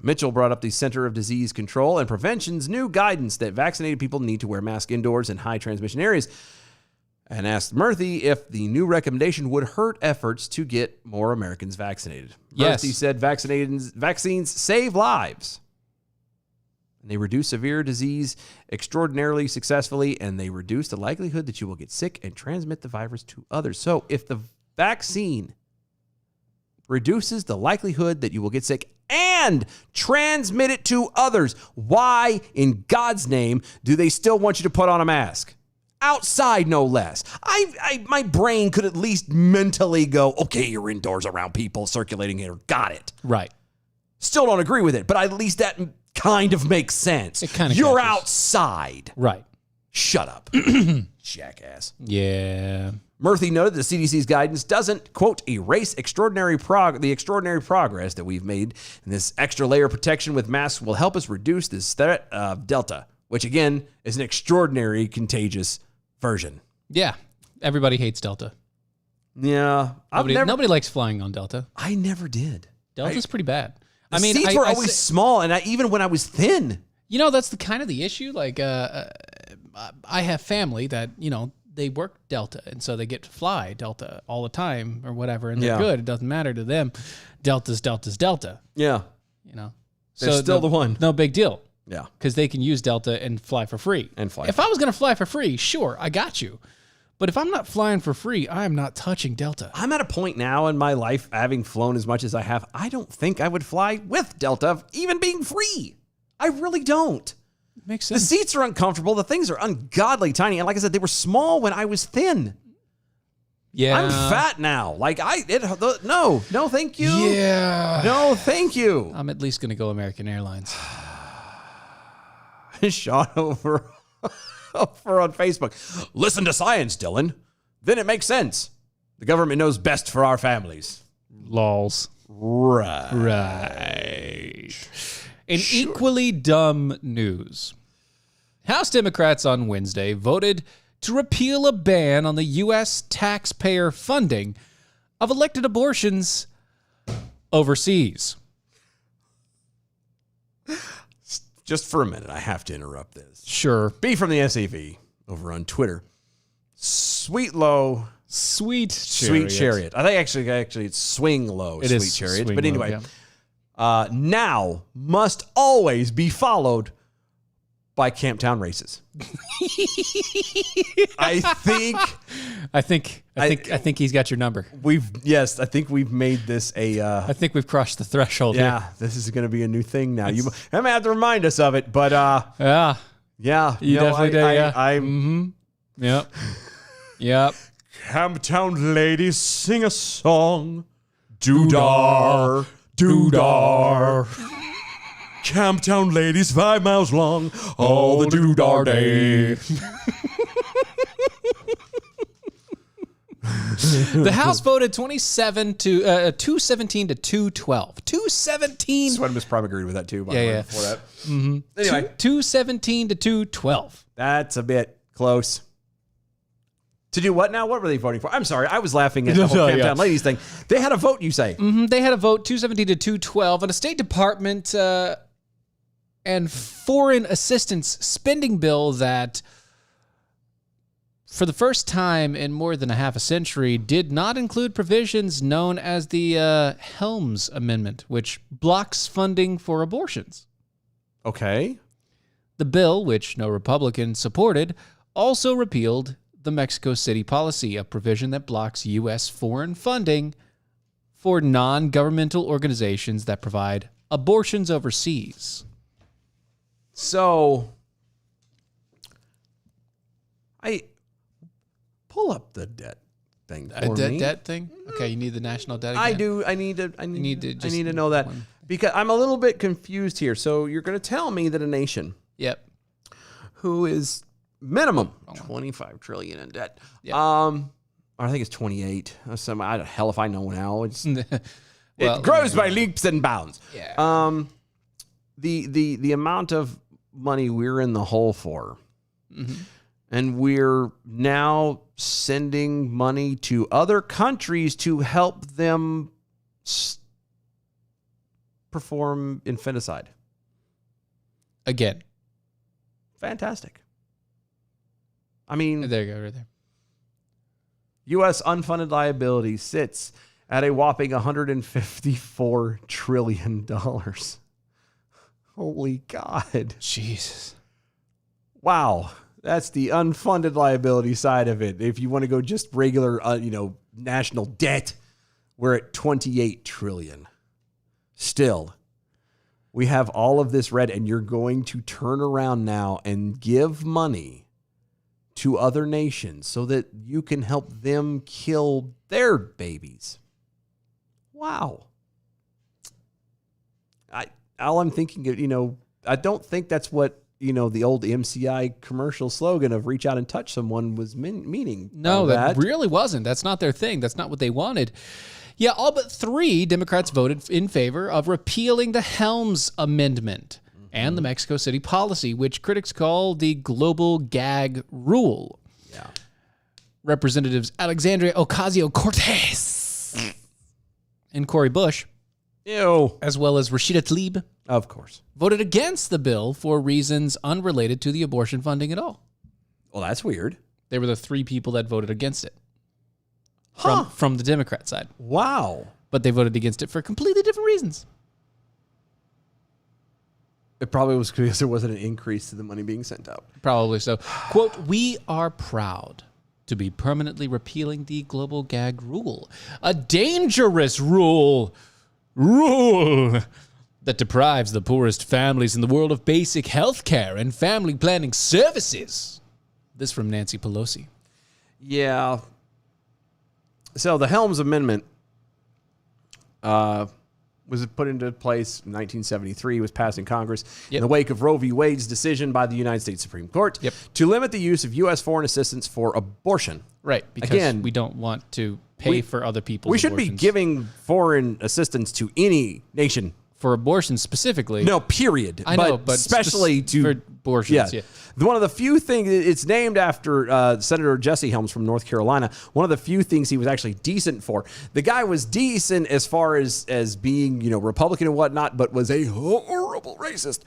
Mitchell brought up the Center of Disease Control and Prevention's new guidance that vaccinated people need to wear masks indoors in high transmission areas and asked Murthy if the new recommendation would hurt efforts to get more Americans vaccinated. Yes. Murthy said vaccines save lives. And they reduce severe disease extraordinarily successfully, and they reduce the likelihood that you will get sick and transmit the virus to others. So if the vaccine reduces the likelihood that you will get sick and transmit it to others, why in God's name do they still want you to put on a mask? Outside, no less. My brain could at least mentally go, okay, you're indoors around people circulating here. Got it. Right. Still don't agree with it, but at least that kind of makes sense. It kind of You're catches. outside. Right. Shut up. Jackass. Yeah. Murthy noted the CDC's guidance doesn't, quote, erase the extraordinary progress that we've made. And this extra layer of protection with masks will help us reduce this threat of Delta, which, again, is an extraordinary contagious version. Yeah. Everybody hates Delta. Yeah. Nobody likes flying on Delta. I never did. Delta's pretty bad. The seats were always small, and even when I was thin. That's the issue. Like, I have family that, they work Delta, and so they get to fly Delta all the time or whatever, and they're good. It doesn't matter to them. Delta's Delta. Yeah. They're so still the one. No big deal. Yeah. Because they can use Delta and fly for free. If I was going to fly for free, sure, I got you. But if I'm not flying for free, I'm not touching Delta. I'm at a point now in my life, having flown as much as I have, I don't think I would fly with Delta, even being free. I really don't. Makes sense. The seats are uncomfortable. The things are ungodly tiny. And like I said, they were small when I was thin. Yeah. I'm fat now. No, thank you. Yeah. No, thank you. I'm at least going to go American Airlines. Sean over on Facebook. Listen to science, Dylan. then it makes sense. The government knows best for our families. Lols. Right. In equally dumb news, House Democrats on Wednesday voted to repeal a ban on the U.S. taxpayer funding of elected abortions overseas. Just for a minute, I have to interrupt this. Sure. B from the SAV over on Twitter. Sweet Chariot. I think actually it's Swing Low, It Sweet is Chariot. Swing But Low, anyway, yeah. now must always be followed by Camptown races. I think he's got your number. I think we've made this a. I think we've crossed the threshold. Yeah, here. this is going to be a new thing now. You I may have to remind us of it, but yeah, you definitely do. Yeah, I'm. Yep. Yep. Camptown ladies sing a song. Doo-dar, doo-dar. Camptown ladies 5 miles long. All the doo-dar day. The House voted 217 to 212. 217. That's what Miss Prime agreed with that too. Yeah. Before that. Mm-hmm. Anyway, 217 to 212. That's a bit close. To do what now? What were they voting for? I'm sorry. I was laughing at the whole Camptown ladies thing. They had a vote, you say? Mm-hmm. They had a vote 217 to 212 on a State Department and foreign assistance spending bill that, for the first time in more than a half a century, did not include provisions known as the Helms Amendment, which blocks funding for abortions. Okay. The bill, which no Republican supported, also repealed the Mexico City policy, a provision that blocks U.S. foreign funding for non-governmental organizations that provide abortions overseas. So, I pull up the debt thing for me. Debt thing? Okay, you need the national debt again? I do. I need to know that because I'm a little bit confused here. So you're going to tell me that a nation, who is minimum 25 trillion in debt, or I think it's 28. Hell if I know now. It grows by leaps and bounds. Yeah. The amount of money we're in the hole for, and we're now sending money to other countries to help them perform infanticide. Again. Fantastic. I mean, there you go, right there. U.S. unfunded liability sits at a whopping $154 trillion. Holy God. Jesus. Wow. That's the unfunded liability side of it. If you want to go just regular, national debt, we're at $28 trillion. Still, we have all of this red, and you're going to turn around now and give money to other nations so that you can help them kill their babies. Wow. All I'm thinking of, I don't think that's what, the old MCI commercial slogan of reach out and touch someone was meaning. No, that really wasn't. That's not their thing. That's not what they wanted. Yeah, all but 3 Democrats voted in favor of repealing the Helms Amendment and the Mexico City policy, which critics call the global gag rule. Yeah. Representatives Alexandria Ocasio-Cortez and Cory Bush, as well as Rashida Tlaib, of course, voted against the bill for reasons unrelated to the abortion funding at all. Well, that's weird. They were the 3 people that voted against it from the Democrat side. Wow. But they voted against it for completely different reasons. It probably was because there wasn't an increase to the money being sent out. Probably so. Quote, "We are proud to be permanently repealing the global gag rule, a dangerous rule that deprives the poorest families in the world of basic health care and family planning services." This from Nancy Pelosi. Yeah. So the Helms Amendment was put into place in 1973, was passed in Congress in the wake of Roe v. Wade's decision by the United States Supreme Court to limit the use of U.S. foreign assistance for abortion. Right, because Again, we don't want to pay for other people's We should abortions. be giving foreign assistance to any nation. For abortion specifically. No, period. I know, but especially to for abortions. Yeah. One of the few things, it's named after Senator Jesse Helms from North Carolina. One of the few things he was actually decent for. The guy was decent as far as being, Republican and whatnot, but was a horrible racist.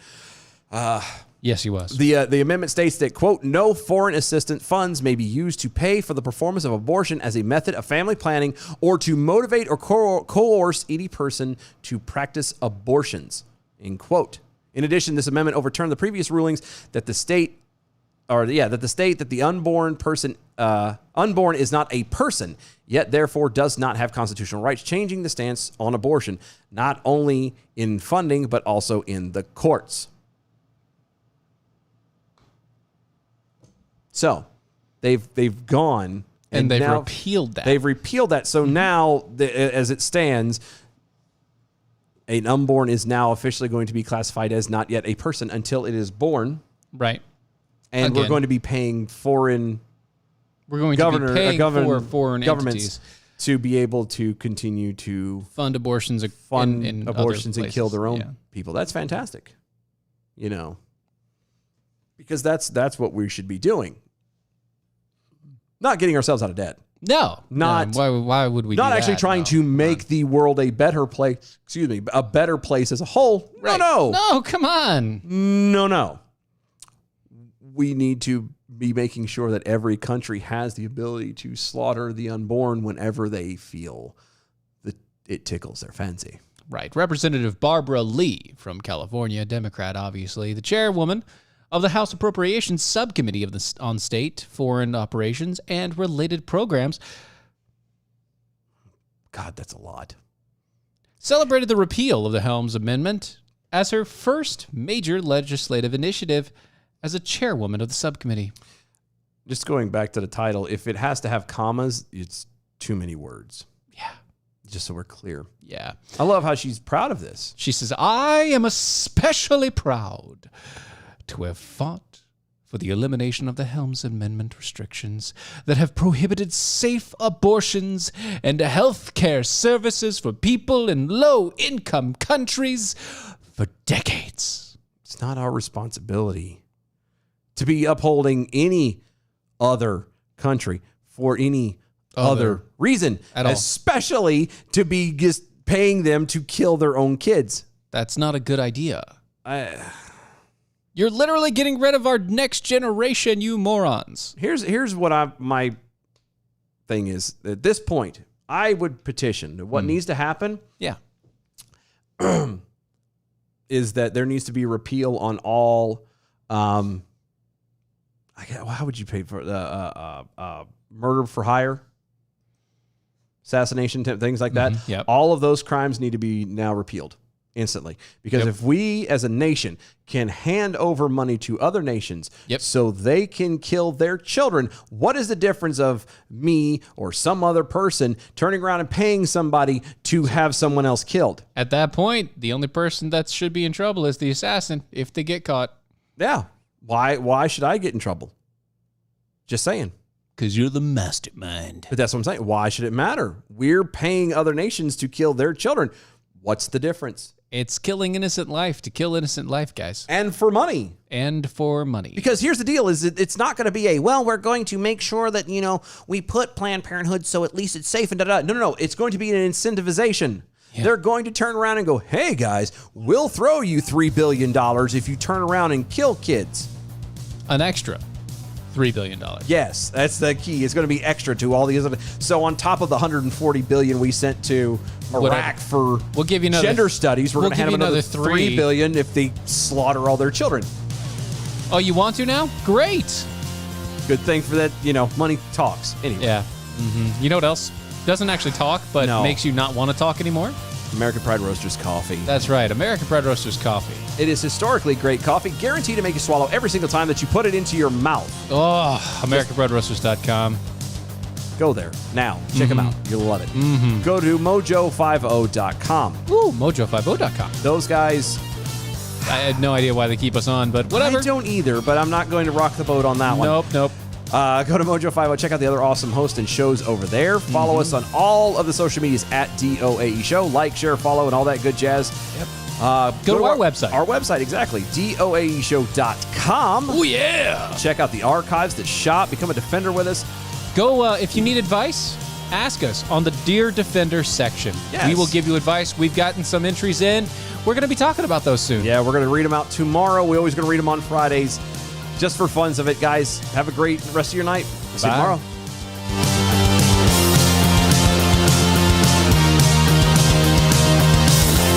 Yes, he was. The amendment states that, quote, no foreign assistance funds may be used to pay for the performance of abortion as a method of family planning or to motivate or coerce any person to practice abortions, end quote. In addition, this amendment overturned the previous rulings that the state that the unborn is not a person, yet therefore does not have constitutional rights, changing the stance on abortion, not only in funding, but also in the courts. So they've gone and they've now repealed that. They've repealed that. So now, as it stands, an unborn is now officially going to be classified as not yet a person until it is born. Right. And we're going to be paying foreign for foreign governments entities to be able to continue to fund abortions in abortions other and kill their own places. people. That's fantastic. Because that's what we should be doing. Not getting ourselves out of debt. No. Not why would we not do actually that? trying to make the world a better place, a better place as a whole. Right. No, come on. No. We need to be making sure that every country has the ability to slaughter the unborn whenever they feel that it tickles their fancy. Right. Representative Barbara Lee from California, Democrat, obviously, the chairwoman of the House Appropriations Subcommittee on State, Foreign Operations, and Related Programs. God, that's a lot. Celebrated the repeal of the Helms Amendment as her first major legislative initiative as a chairwoman of the subcommittee. Just going back to the title, if it has to have commas, it's too many words. Yeah. Just so we're clear. Yeah. I love how she's proud of this. She says, I am especially proud to have fought for the elimination of the Helms Amendment restrictions that have prohibited safe abortions and health care services for people in low-income countries for decades. It's not our responsibility to be upholding any other country for any other reason, at all. Especially to be just paying them to kill their own kids. That's not a good idea. You're literally getting rid of our next generation, you morons. Here's what my thing is. At this point, I would petition. What needs to happen? Yeah. Is that there needs to be a repeal on all how would you pay for murder for hire, assassination, things like that? Yep. All of those crimes need to be now repealed instantly. Because if we as a nation can hand over money to other nations so they can kill their children, what is the difference of me or some other person turning around and paying somebody to have someone else killed? At that point, the only person that should be in trouble is the assassin if they get caught. Yeah. Why should I get in trouble? Just saying. Because you're the mastermind. But that's what I'm saying. Why should it matter? We're paying other nations to kill their children. What's the difference? It's killing innocent life to kill innocent life, guys. And for money. Because here's the deal, is it's not going to be we're going to make sure that, we put Planned Parenthood so at least it's safe and da-da. No. It's going to be an incentivization. Yeah. They're going to turn around and go, hey, guys, we'll throw you $3 billion if you turn around and kill kids. An extra $3 billion. Yes, that's the key. It's going to be extra to all these other. So on top of the $140 billion we sent to Iraq for we'll give you gender studies, we're going to have another $3 billion if they slaughter all their children. Oh, you want to now? Great. Good thing for that, money talks. Anyway. Yeah. Mm-hmm. You know what else doesn't actually talk, but makes you not want to talk anymore? American Pride Roasters coffee. That's right, American Pride Roasters coffee. It is historically great coffee, guaranteed to make you swallow every single time that you put it into your mouth. Oh, AmericanPrideRoasters.com. Go there now. Check them out. You'll love it. Go to mojo50.com. Ooh, mojo50.com. Those guys, I had no idea why they keep us on, but whatever. I don't either, but I'm not going to rock the boat on that one. Nope. Go to Mojo50. Check out the other awesome hosts and shows over there. Follow us on all of the social medias at DOAE Show. Like, share, follow, and all that good jazz. Yep. Go to our website. Our website, exactly. DOAEshow.com. Oh, yeah. Check out the archives, the shop. Become a Defender with us. Go, if you need advice, ask us on the Dear Defender section. Yes. We will give you advice. We've gotten some entries in. We're going to be talking about those soon. Yeah, we're going to read them out tomorrow. We're always going to read them on Fridays. Just for funs of it, guys. Have a great rest of your night. See you tomorrow.